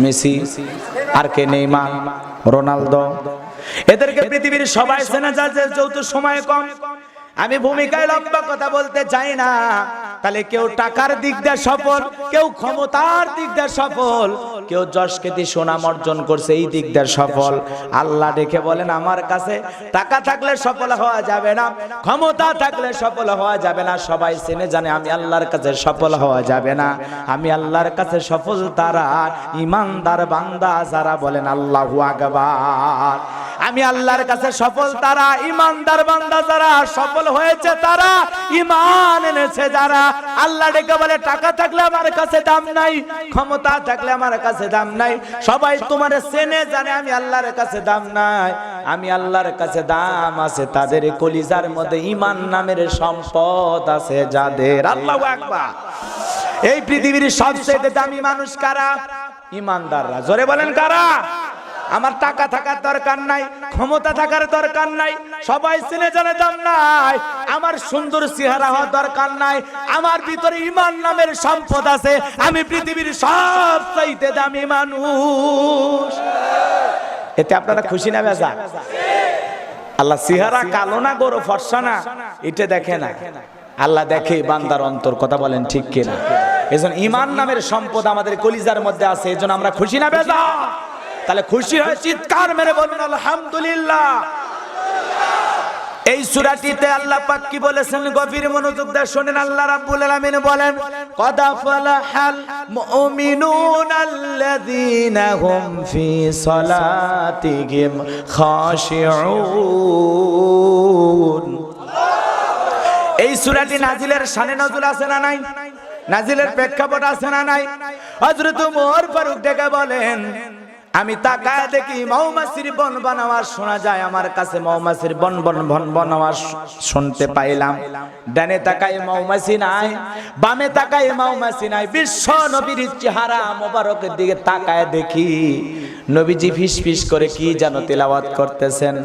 মেসি, আর কে? Neymar, Ronaldo. এদেরকে পৃথিবীর সবাই চেনে যায়। যেহেতু সময় কম, আমি ভূমিকায় লম্বা কথা বলতে চাই না। তাহলে কেউ টাকার দিক দিয়ে সফল, কেউ ক্ষমতার দিক দিয়ে সফল, কেউ যশ খ্যাতি সুনাম অর্জন করছে এই দিক দিয়ে সফল। আল্লাহ দেখে বলেন আমার কাছে টাকা থাকলে সফল হওয়া যাবে না, ক্ষমতা থাকলে সফল হওয়া যাবে না। সবাই চেনে জানে আমি আল্লাহর কাছে সফল হওয়া যাবে না। আমি আল্লাহর কাছে সফল তারা ইমানদার বান্দা যারা বলেন আল্লাহু আকবার। আমি আল্লাহর কাছে সফল তারা ইমানদার বান্দা যারা, সফল হয়েছে তারা, ঈমান এনেছে যারা। আল্লাহ ডেকে বলে টাকা থাকলে আমার কাছে দাম নাই, ক্ষমতা থাকলে আমার কাছে দাম নাই। সবাই তোমার চেনে জানে আমি আল্লাহর কাছে দাম নাই। আমি আল্লাহর কাছে দাম আছে তাদের কলিজার মধ্যে ঈমান নামের সম্পদ আছে যাদের। আল্লাহু আকবার। এই পৃথিবীর সবচেয়ে দামি মানুষ কারা? ঈমানদাররা। জোরে বলেন কারা? আমার টাকা থাকার দরকার নাই, ক্ষমতা থাকার দরকার নাই, সবাই চিনে জানে দাম নাই, আমার সুন্দর চেহারা হওয়ার দরকার নাই, আমার ভিতরে ঈমান নামের সম্পদ আছে, আমি পৃথিবীর সবচাইতে দামি মানুষ। এতে আপনারা খুশি না বেজা? আল্লাহ চেহারা কালো না গরু ফর্সা না এটা দেখে না, আল্লাহ দেখে বান্দার অন্তর। কথা বলেন ঠিক কিনা? এজন্য ঈমান নামের সম্পদ আমাদের কলিজার মধ্যে আছে, এজন্য আমরা খুশি না বেজা? তাহলে খুশি হয়ে চিৎকার মেরে বলুন আলহামদুলিল্লাহ। এই সূরাটিতে আল্লাহ পাক কি বলেছেন গভীর মনোযোগ দিয়ে শুনেন। আল্লাহ রাব্বুল আলামিন বলেন কদ ফালাহাল মুমিনুনাল্লাযীনা হুম ফি সালাতিহিম খাশিউন। এই সূরাটি নাজিলের শানে নজুল আছে না নাই? নাজিলের প্রেক্ষাপট আছে না নাই? হযরত ওমর ফারুক ডেকে বলেন আমি তাকায় দেখি মৌমাছির বন বন আওয়াজ শোনা যায়, আমার কাছে মৌমাছির বন বন বন বন আওয়াজ শুনতে পাইলাম। ডানে তাকায় মৌমাছি নাই, বামে তাকায় মৌমাছি নাই। বিশ্ব নবীর চেহারা মোবারকের দিকে তাকায় দেখি নবীজি ফিসফিস করে কি যেন তেলাওয়াত করতেছেন।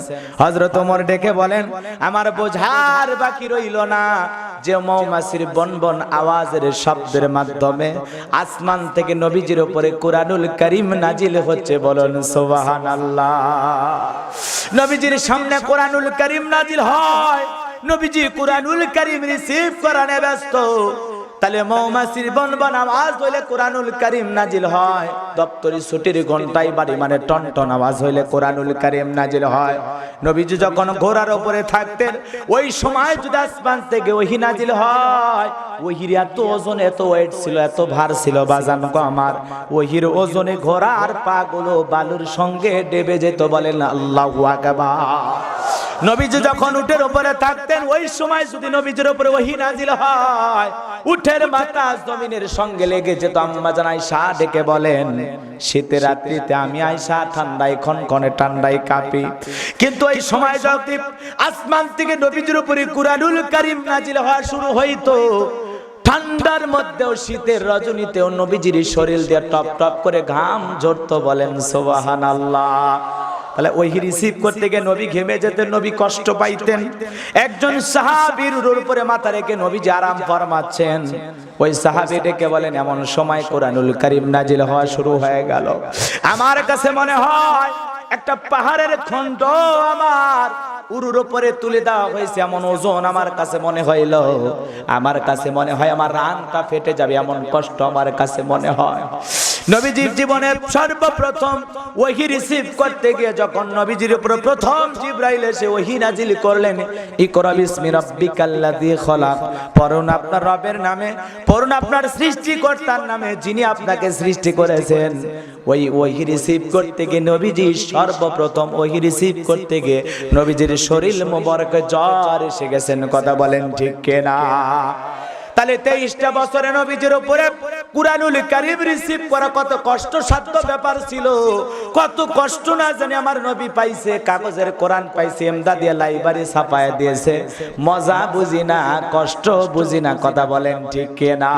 হযরত ওমর ডেকে বলেন আমার বোঝার বাকি রইল না যে মৌমাছির বন বন আওয়াজের শব্দের মাধ্যমে আসমান থেকে নবীজির উপরে কুরআনুল কারীম নাজিল হচ্ছে। বলেন সুবহানাল্লাহ। নবীজির সামনে কুরআনুল কারীম নাজিল হয়, নবীজি কুরআনুল কারীম রিসিভ করানে ব্যস্ত। তাহলে মৌমাছির বন বন আওয়াজ হইলে কুরআনুল কারীম নাজিল হয়, দপ্তরি ছুটির ঘন্টায় বাড়ি মানে টনটন আওয়াজ হইলে কুরআনুল কারীম নাজিল হয়। নবীজি যখন ঘোড়ার উপরে থাকতেন ওই সময় যদি আসমান থেকে ওহী নাজিল হয়, ওহির এত ওজন এত ওয়েট ছিল, এত ভার ছিল বাজান গো আমার, ওহির ওজনে ঘোড়ার পাগুলো বালুর সঙ্গে ডেবে যেত। বলেন আল্লাহু আকবার। নবীজি যখন উটের উপরে থাকতেন ওই সময় যদি নবীজির উপরে ওহী নাজিল হয়, উটের মাথা জমিনের সঙ্গে লেগে যেত। আম্মা জান আয়েশা ডেকে বলেন শীতের রাত্রিতে আমি আয়েশা ঠান্ডায় খনখনে ঠান্ডায় কাঁপি, কিন্তু এই সময় যখন আসমান থেকে নবীজির উপরে কুরআনুল কারীম নাজিল হওয়া শুরু হইতো, ঠান্ডার মধ্যেও শীতের রজনীতেও নবীজির শরীর দিয়ে টপ টপ করে ঘাম ঝরতো। বলেন সুবহানাল্লাহ। তাহলে ওহী রিসিভ করতে গিয়ে নবী ঘেমে যেতেন, নবী কষ্ট পাইতেন। একজন সাহাবীর উপরে মাথা রেখে নবীজি আরাম ফরমাচ্ছেন, ওই সাহাবী ডেকে বলেন এমন সময় কুরআনুল কারীম নাজিল হওয়া শুরু হয়ে গেল। আমার কাছে মনে হয় একটা পাহাড়ের খণ্ড আমার উরুর উপরে তুলে দেওয়া হয়েছে, এমন ওজন আমার কাছে মনে হইল। আমার কাছে মনে হয় আমার রানটা ফেটে যাবে, এমন কষ্ট আমার কাছে মনে হয়। নবীজির জীবনের সর্বপ্রথম ওহী রিসিভ করতে গিয়ে যখন নবীজির উপর প্রথম জিবরাইল এসে ওহী নাজিল করলেন, ইকরা বিসমি রাব্বিকাল্লাযী খলাক, পড়ুন আপনার রবের নামে, পড়ুন আপনার সৃষ্টিকর্তার নামে যিনি আপনাকে সৃষ্টি করেছেন। ওই ওহী রিসিভ করতে গিয়ে নবীজি সর্বপ্রথম ওহী রিসিভ করতে গিয়ে নবীজির শরীর মোবারকে জ্বর এসে গেছেন। কথা বলেন ঠিক কিনা? তাহলে 23টা বছরে নবীজির উপরে কুরআনুল কারীম রিসিভ করা কত কষ্টসাধ্য ব্যাপার ছিল। কত কষ্ট না জানি আমার নবী পাইছে, কাগজের কোরআন পাইছে, এমদাদিয়া লাইব্রেরি ছাপায় দিয়েছে। মজা বুঝি না, কষ্ট বুঝি না। কথা বলেন ঠিক কিনা?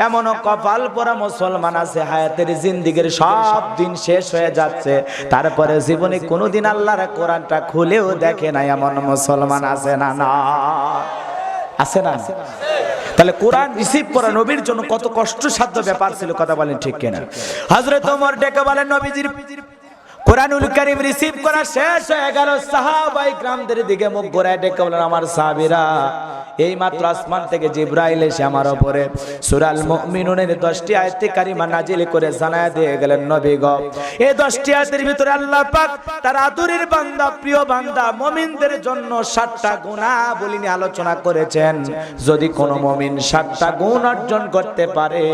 এমনও কপাল পোড়া মুসলমান আছে হায়াতের জিন্দেগীর সব দিন শেষ হয়ে যাচ্ছে, তারপরে জীবনে কোনোদিন আল্লাহর কোরআনটা খুলেও দেখে না, এমন মুসলমান আছে না? না আছে না? তাহলে কোরআন রিসিভ করা নবীর জন্য কত কষ্টসাধ্য ব্যাপার ছিল। কথা বলেন ঠিক কিনা? হযরত ওমর ডেকে বলেন নবীজির কুরআনুল কারীম রিসিভ করা শেষ হয়ে গেল। সাহাবায়ে কিরামদের দিকে মুখ ঘুরায় ডেকে বলেন আমার সাহাবীরা, এই মাত্র আসমান থেকে জিবরাইল এসে আমার উপরে সূরাল মুমিনুনের 10টি আয়াত কারিমা নাজিল করে জানায়া দিয়ে গেলেন নবী গো, এই 10টি আয়াতের ভিতরে আল্লাহ পাক তার আদরের বান্দা প্রিয় বান্দা মুমিনদের জন্য 7টা গুণাবলী নিয়ে আলোচনা করেছেন। যদি কোনো মুমিন 7টা গুণ অর্জন করতে পারে,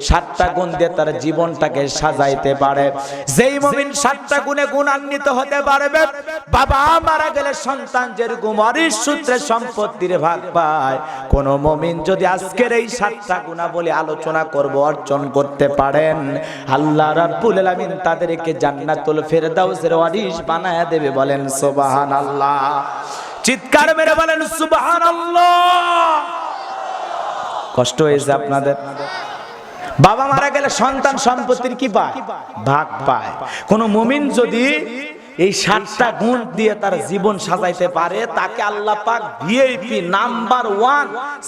7টা গুণ দিয়ে তার জীবনটাকে সাজাইতে পারে, যেই মুমিন 7টা গুণে গুণান্বিত হতে পারবে, বাবা মারা গেলে সন্তান যেরকম ওয়ারিশ সূত্রে সম্পত্তির ভাগ পায়, কোন মুমিন যদি আজকের এই 7টা গুণাবলী আলোচনা করব অর্জন করতে পারেন, আল্লাহ রাব্বুল আলামিন তাদেরকে জান্নাতুল ফেরদাউসের ওয়ারিশ বানায়া দেবে। বলেন সুবহানাল্লাহ। চিৎকার মেরে বলেন সুবহানাল্লাহ। কষ্ট হয়েছে আপনাদের? বাবা মারা গেলে সন্তান সম্পত্তির কি পায়? ভাগ পায়। কোন মুমিন যদি এই 7টা গুণ দিয়ে তার জীবন সাজাইতে পারে, তাকে আল্লাহ পাক ভিআইপি নাম্বার 1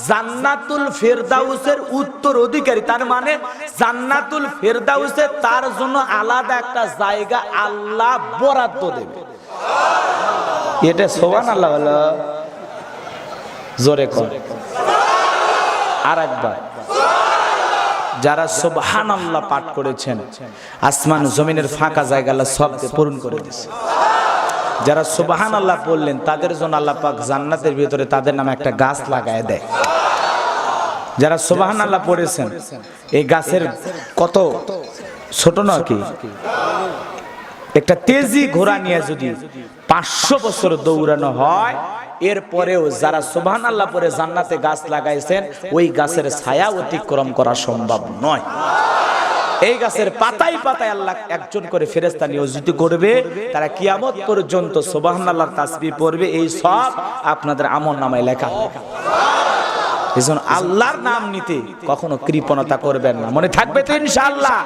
জান্নাতুল ফেরদাউসের উত্তর অধিকারী। তার মানে জান্নাতুল ফেরদাউসে তার জন্য আলাদা একটা জায়গা আল্লাহ বরাদ্দ দেবে। এটা সুবহানাল্লাহ বলো, জোরে কর আরেকবার। যারা সুবহানাল্লাহ পাঠ করেছেন আসমান জমিনের ফাঁকা জায়গা আল্লাহ সব পূরণ করে দিয়েছে। যারা সুবহানাল্লাহ বললেন তাদের জন্য আল্লাহ পাক জান্নাতের ভিতরে তাদের নামে একটা গাছ লাগায় দেয়। যারা সুবহানাল্লাহ পড়েছেন এই গাছের কত ছোট নয় কি, একটা তেজি ঘোড়া নিয়ে যদি 500 বছর দৌড়ানো হয়, এরপরেও যারা সুবহানাল্লাহ পড়ে জান্নাতে গাছ লাগাইছেন ওই গাছের ছায়া অতিক্রম করা সম্ভব নয়। এই গাছের পাতায় পাতায় আল্লাহ একজন করে ফেরেশতা নিয়োজিত করবে, তারা কিয়ামত পর্যন্ত সুবহানাল্লাহর তাসবিহ পড়বে। এই সব আপনাদের আমলনামায় লেখা হবে। এজন্য আল্লাহর নাম নিতে কখনো কৃপণতা করবেন না, মনে থাকবে তো ইনশাআল্লাহ।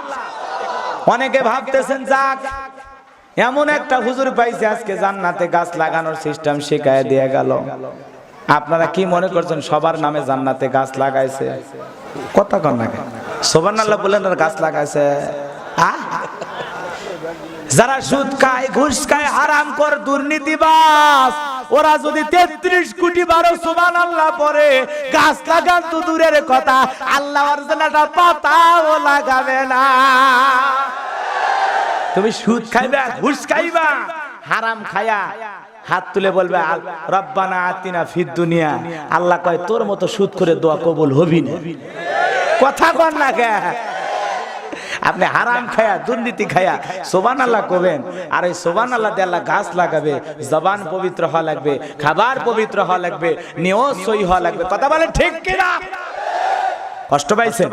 অনেকে ভাবতেছেন যাক এমন একটা হুজুর পাইছে আজকে জান্নাতে গাছ লাগানোর সিস্টেম শিখায় দিয়ে গেল। আপনারা কি মনে করছেন সবার নামে জান্নাতে গাছ লাগাইছে? কথা কন না, সুবহানাল্লাহ বলেন আর গাছ লাগাইছে। যারা সুদ খায়, ঘুষ খায়, হারাম কর, দুর্নীতিবাজ, ওরা যদি 33 কোটি বারো সুবহানাল্লাহ পড়ে গাছ লাগান তো দূরের কথা, আল্লাহ ওর জন্য একটা পাতাও লাগাবে না। তুমি সুদ খাইবা, ঘুষ খাইবা, হারাম খায়া হাত তুলে বলবে রব্বানা আতিনা ফিদ দুনিয়া, আল্লাহ কয় তোর মতো সুদ করে দোয়া কবুল হবি না। কথা কন না কে? আপনি হারাম খায়া, দুর্নীতি খায়া সুবহানাল্লাহ কবেন, আর এই সুবহানাল্লাহ দিয়ে আল্লাহ গাছ লাগাবে। জবান পবিত্র হওয়া লাগবে, খাবার পবিত্র হওয়া লাগবে, নিয়ত সই হওয়া লাগবে। কথা বলেন ঠিক কিনা? কষ্ট পাইছেন?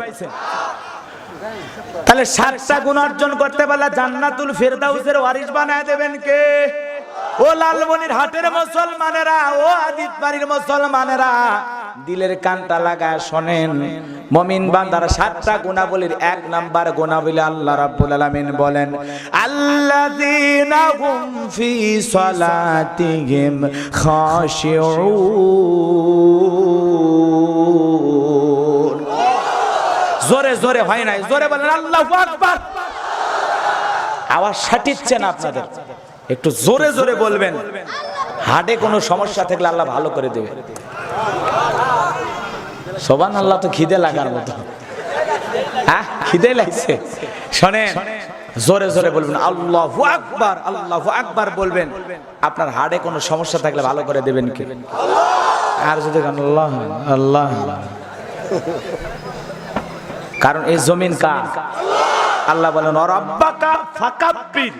তাহলে 7টা গুণ অর্জন করতে পারলে জান্নাতুল ফেরদাউসের ওয়ারিস বানায় দেবেন কে? ও লালমনির হাটের মুসলমানেরা, ও আদিতবাড়ির মুসলমানেরা, দিলের কানটা লাগায় শোনেন। মুমিন বান্দারা 7টা গুণাবলীর 1 নাম্বার গুণাবলী আল্লাহ রাব্বুল আলামিন বলেন আল্লাযীনা হুম ফি সালাতিহিম খাশিউন। জোরে জোরে হয় নাই, জোরে বলেন আল্লাহু আকবার। আওয়াজ সাটিচ্ছে না আপনাদের, একটু জোরে জোরে বলবেন। হাড়ে কোনো সমস্যা থাকলে আল্লাহ ভালো করে দেবে। সুবহানাল্লাহ তো খিদে লাগার মতো, হ্যাঁ খিদে লাগছে। শোনেন, জোরে জোরে বলবেন আল্লাহু আকবার, আল্লাহু আকবার বলবেন। আপনার হাড়ে কোনো সমস্যা থাকলে ভালো করে দেবেন কে? আর যদি আল্লাহ আল্লাহ, কারণ এই জমিন কার? আল্লাহ বলেন রব্বাকা ফাকাব্বির,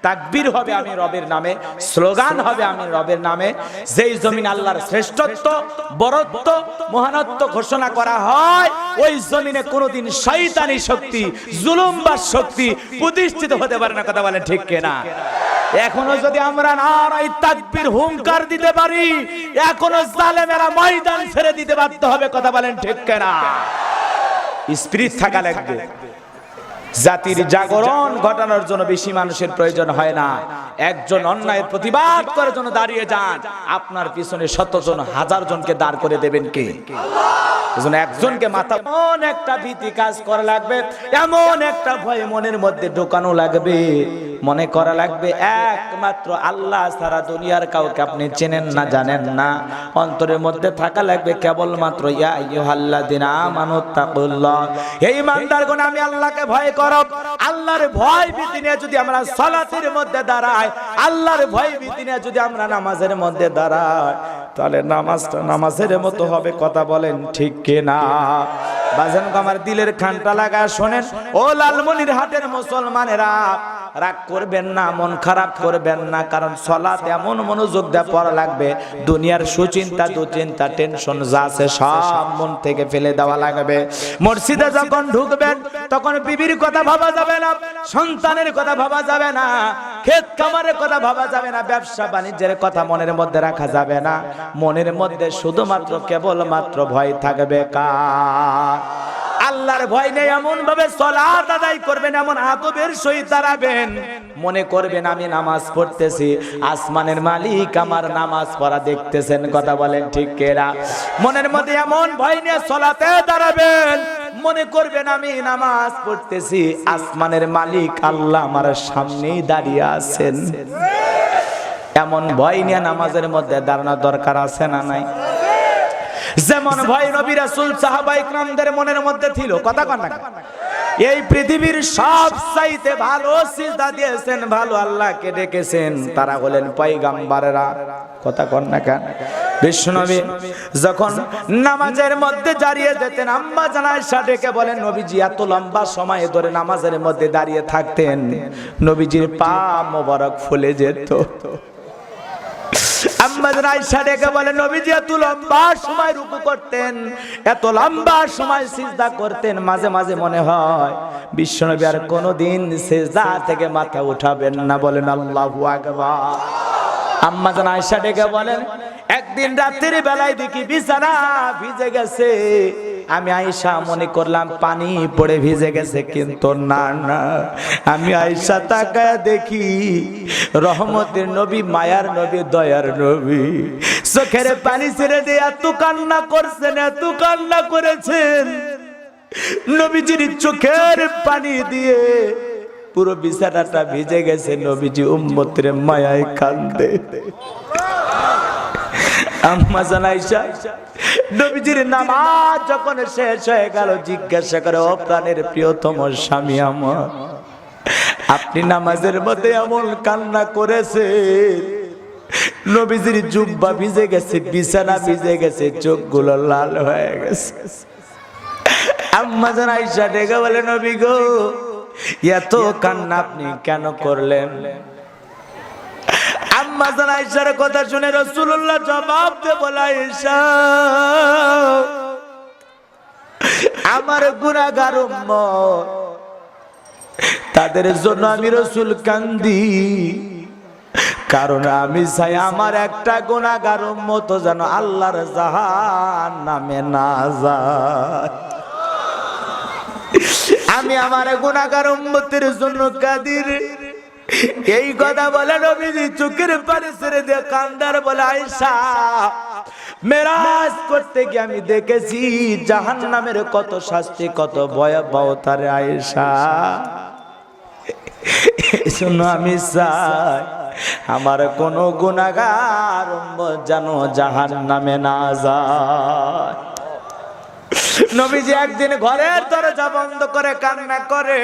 তাকবীর হবে আমি রবের নামে, স্লোগান হবে আমি রবের নামে। যেই জমিন আল্লাহর শ্রেষ্ঠত্ব, বরত্ব, মহানত্ব ঘোষণা করা হয়, ওই জমিনে কোনোদিন শয়তানি শক্তি, জুলুমবাজ শক্তি প্রতিষ্ঠিত হতে পারে না। কথা বলেন ঠিক কিনা? এখনো যদি আমরা নারায়ে তাকবীর হুঙ্কার দিতে পারি, এখনো জালেমেরা ময়দান ছেড়ে দিতে বাধ্য হবে। কথা বলেন ঠিক কিনা? স্পিরিট থাকা লাগবে। জাতির জাগরণ ঘটানোর জন্য বেশি মানুষের প্রয়োজন হয় না। একজন অন্যায়ের প্রতিবাদ করার জন্য দাঁড়িয়ে যান, আপনার পিছনে 100 জন 1000 জনকে দাঁড় করে দেবেন কে? এজন্য একজনকে মাথা এমন একটা ভীতি কাজ করা লাগবে, এমন একটা ভয় মনের মধ্যে ঢোকানো লাগবে, মনে করা লাগবে একমাত্র আল্লাহ ছাড়া দুনিয়ার কাউকে আপনি চেনেন না, জানেন না। অন্তরের মধ্যে থাকা লাগবে কেবলমাত্র ইয়া আইয়ুহাল্লাযিনা আমানুত্তাকুল্লাহ, এই ইমানদারগণ আমি আল্লাহকে ভয় করো। আল্লাহর ভয় ভীতি নিয়ে যদি আমরা সালাতের মধ্যে দাঁড়াই, আল্লাহর ভয় ভীতি নিয়ে যদি আমরা নামাজের মধ্যে দাঁড়াই, তাহলে নামাজটা নামাজের মতো হবে। কথা বলেন ঠিক কিনা? বাজান আমার দিলের খানটা লাগা শোনেন, ও লালমনির হাটের মুসলমানেরা, রাগ করবেন না, মন খারাপ করবেন না, কারণ সালাত এমন মনোযোগ দিয়ে পড়া লাগবে, দুনিয়ার সুচিন্তা, দুচিন্তা, টেনশন যা আছে সব মন থেকে ফেলে দেওয়া লাগবে। মসজিদে যখন ঢুকবেন তখন বিবির কথা ভাবা যাবে না, সন্তানের কথা ভাবা যাবে না, ক্ষেত খামারের কথা ভাবা যাবে না, ব্যবসা বাণিজ্যের কথা মনের মধ্যে রাখা যাবে না। মনের মধ্যে শুধুমাত্র কেবলমাত্র ভয় থাকবে কার? আল্লাহর ভয় নেই এমন ভাবে সালাত আদায় করবেন, এমন আদবের সহিত দাঁড়াবেন, মনে করবেন আমি নামাজ পড়তেছি, আসমানের মালিক আমার নামাজ পড়া দেখতেছেন। কথা বলেন ঠিক কিনা? মনের মধ্যে এমন ভয় নিয়ে সালাতে দাঁড়াবেন, মনে করবেন আমি নামাজ পড়তেছি, আসমানের মালিক আল্লাহ আমার সামনেই দাঁড়িয়ে আছেন। এমন ভয় নিয়ে নামাজের মধ্যে দাঁড়ানোর দরকার আছে না নাই? যেমন ভয় নবী রাসূল সাহাবায়ে কিরামদের মনের মধ্যে ছিল। কথা কন না? এই পৃথিবীর সবচাইতে ভালো সিজদা দিয়েছেন, ভালো আল্লাহকে ডেকেছেন, তারা হলেন পয়গম্বরেরা। কথা কন না কেন? বিশ্বনবী যখন নামাজের মধ্যে দাঁড়িয়ে যেতেন, আম্মা জান আয়েশা ডেকে বলেন, নবীজি এত লম্বা সময় ধরে নামাজের মধ্যে দাঁড়িয়ে থাকতেন, নবীজির পা মোবারক ফুলে যেত। আম্মা জান আয়েশা ডেকে বলেন, নবীজি এত লম্বা সময় রুকু করতেন, এত লম্বা সময় সিজদা করতেন, মাঝে মাঝে মনে হয় বিশ্বনবী আর কোনোদিন সিজদা থেকে মাথা উঠাবেন না। বলেন আল্লাহু আকবার। আম্মা জান আয়েশা ডেকে বলেন, একদিন রাতের বেলায় দেখি বিছানা ভিজে গেছে, আমি আয়েশা মনে করলাম পানি পড়ে ভিজে গেছে, কিন্তু না না, আমি আয়েশা তাকায় দেখি রহমতের নবী, মায়ার নবী, দয়ার নবী চোখের পানি ছেড়ে দিয়ে এত কান্না করছেন, এত কান্না করেছেন, নবীজির চোখের পানি দিয়ে পুরো বিছানাটা ভিজে গেছে। নবীজি উম্মতের মায়ায় কান্দে। আম্মা জান আয়েশা নবীজির নামাজ যখন শেষ হয়ে গেল, জিজ্ঞাসা করে, ও প্রাণের প্রিয়তম স্বামী আমার, আপনি নামাজের মধ্যে এমন কান্না করেছেন, নবীজির জুব্বা ভিজে গেছে, বিছানা ভিজে গেছে, চোখগুলো লাল হয়ে গেছে। আম্মা জান আয়েশা ডেকে বলে, নবী গো, এত কান্না আপনি কেন করলেন? আম্মা জান আয়েশার কথা শুনে রাসূলুল্লাহ জবাব দিয়ে বলে, আয়েশা, আমার গুনাহগার উম্মত, তাদের জন্য আমি রাসূল কান্দি, কারণ আমি চাই আমার একটা গুনাহগার উম্মত যেন আল্লাহর জাহান্নামে না যায়। আমি আমার গুনাহগার উম্মতের জন্য কাঁদি। এই কথা বলে নবীজি চোখের পানি ছেড়ে দিয়ে কান্দার বলে, আয়েশা, মেরাজ করতে গিয়ে আমি দেখেছি জাহান্নামের কত শাস্তি, কত ভয়াবহতা রে আয়েশা। শুনো, আমি চাই আমার কোন গুনাহগার উম্মত যেন জাহান্নামে না যায়। নবীজি একদিন ঘরের দরজা বন্ধ করে কান্না করে,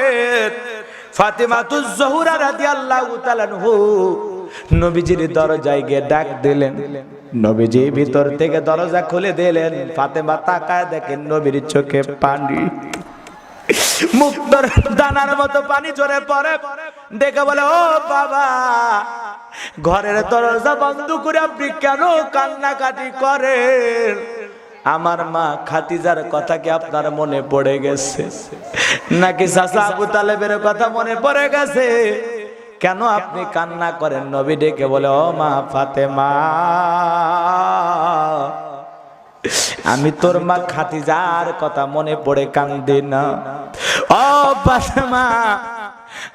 ফাতিমাতুজ জোহরা রাদিয়াল্লাহু তাআলা আনহু নবীজির দরজায় গিয়ে ডাক দিলেন। নবীজি ভিতর থেকে দরজা খুলে দিলেন। ফাতেমা তাকায় দেখেন নবীর চোখে পানি, মুক্তর দানার মতো পানি ঝরে পড়ে। দেখে বলে, ও বাবা, ঘরের দরজা বন্ধ করে আপনি কেন কান্নাকাটি করেন? আমার মা খাদিজার কথা কি আপনার মনে পড়ে গেছে, নাকি চাচা আবু তালেবের কথা মনে পড়ে গেছে? কেন আপনি কান্না করেন? নবী ডেকে বলে, ও মা ফাতেমা, আমি তোর মা খাদিজার কথা মনে পড়ে কান্দি না। ও ফাতেমা,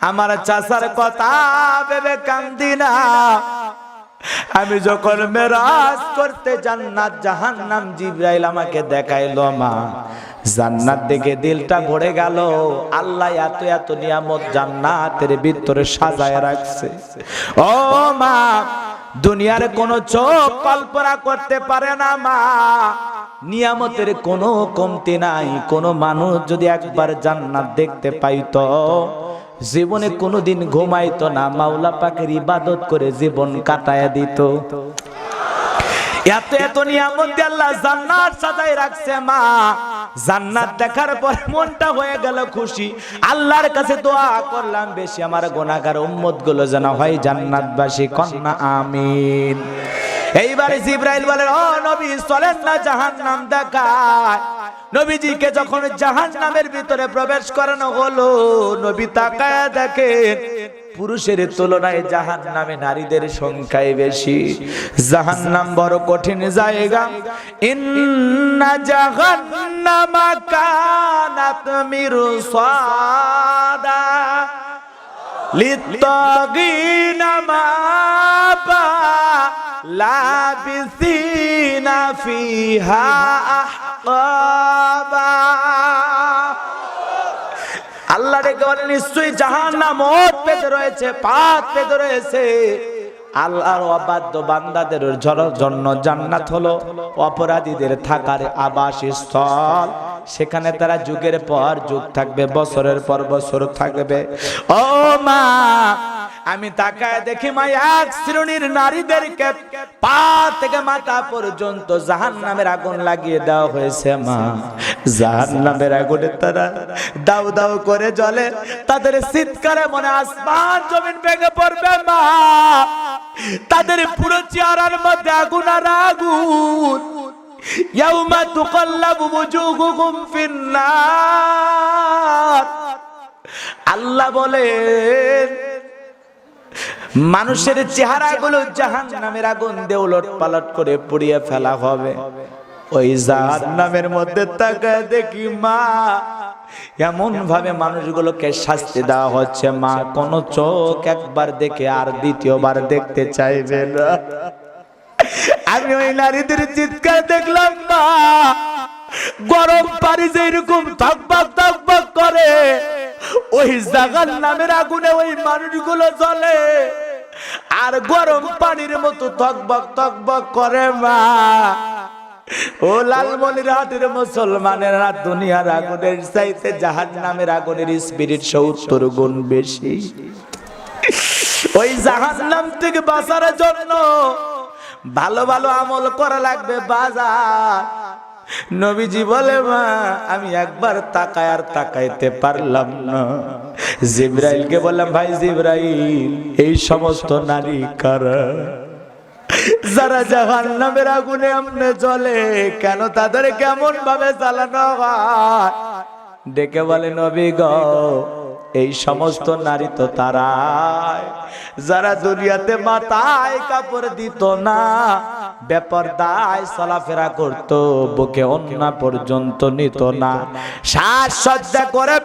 আমার চাচার কথা ভেবে কান্দি না। আমি যখন মেরাজ করতে জান্নাত জাহান্নাম জিবরাইল আমাকে দেখাইলো, মা জান্নাত দেখে দিলটা ভরে গেল। আল্লাহ এত এত নিয়ামত জান্নাতের ভিতরে সাজায় রাখছে। ও মা, দুনিয়ার কোন চোখ কল্পনা করতে পারে না মা, নিয়ামতের কোনো কমতি নাই। কোন মানুষ যদি একবার জান্নাত দেখতে পাইতো, জীবনে কোনোদিন ঘুমাইতো না, মাওলা পাকের ইবাদত করে জীবন কাটায়া দিত। এত এত নিয়ামত আল্লাহ জান্নাত সাজায় রাখছে মা। জান্নাত দেখার পর মনটা হয়ে গেল খুশি। আল্লাহর কাছে দোয়া করলাম, বেশি আমার গুনাহগার উম্মত গুলো যেন হয় জান্নাতবাসী। কন্যা আমিন। এইবারে জিবরাইল বলেন, ও নবী, চলেন না জাহান্নাম দেখায়। নবীজিকে যখন জাহান্নামের ভিতরে প্রবেশ করানো হলো, নবী তাকায় দেখেন পুরুষের তুলনায় জাহান্নামে নারীদের সংখ্যাই বেশি। জাহান্নাম বড় কঠিন জায়গা। ইন্না জাহান্নামা কানাত মিরসাদা লিত্তাগিনা মাবা লাবিসিনা ফিহা আহকাবা। আল্লাহ ডেকে বলেন নিশ্চয়ই জাহান্নাম ওত পেতে রয়েছে, পাত পেতে রয়েছে। আল্লাহর অবাধ্য বান্দাদের জন্য জান্নাত হলো অপরাধীদের থাকার আবাসস্থল। সেখানে তারা যুগের পর যুগ থাকবে, বছরের পর বছর থাকবে। ও মা, আমি তাকায় দেখি মা, এক শ্রেণীর নারীদেরকে পা থেকে মাথা পর্যন্ত জাহান্নামের আগুন লাগিয়ে দেওয়া হয়েছে। মা, জাহান্নামের আগুনে তারা দাউ দাউ করে জ্বলে, তাদের চিৎকারে মনে আসমান জমিন ভেঙে পড়বে। মা, তাদের পুরো চেহারার মধ্যে আগুন আর আগুন। ইয়াউমা তুকাল্লাবু বুজুহুহুম ফিন্নার। আল্লাহ বলেন মানুষের চেহারাগুলো জাহান্নামের আগুন দিয়ে উলটপালট করে পুড়িয়ে ফেলা হবে। ওই জাহান্নামের মধ্যে তাকায় দেখি মা, এমন ভাবে মানুষগুলোকে শাস্তি দেওয়া হচ্ছে মা, কোন চোখ একবার দেখে আর দ্বিতীয়বার দেখতে চাইবে না। আমি ওই নারীদের চিৎকার দেখলাম মা, গরম পানি যেরকম ধকবক ধকবক করে, ওই জাহান্নামের আগুনে ওই মানুষগুলো জ্বলে আর গরম পানির মতো ধকবক ধকবক করে। মা, ও লালমনিরহাটের মুসলমানেরা, দুনিয়ার আগুনের চাইতে জাহান্নামের আগুনের স্পিরিট 70 গুণ বেশি। ওই জাহান্নাম থেকে বাঁচার জন্য ভালো ভালো আমল করা লাগবে বাজার। নবীজি বলে মা, আমি একবার তাকায় আর তাকাইতে পারলাম না। জিবরাইলকে বললাম, ভাই জিবরাইল, এই সমস্ত নারী কারা যারা জাহান্নামের আগুনে এমনে জ্বলে, কেন তাদের কেমন ভাবে জ্বালানো হয়? ডেকে বলে, নবী গো, এই সমস্ত নারী তো তারাই যারা দুনিয়াতে মাথায় কাপড় দিত না, বেপরদায় চলাফেরা করত, বুকে ওন্না পর্যন্ত নিত না, সাজসজ্জা করে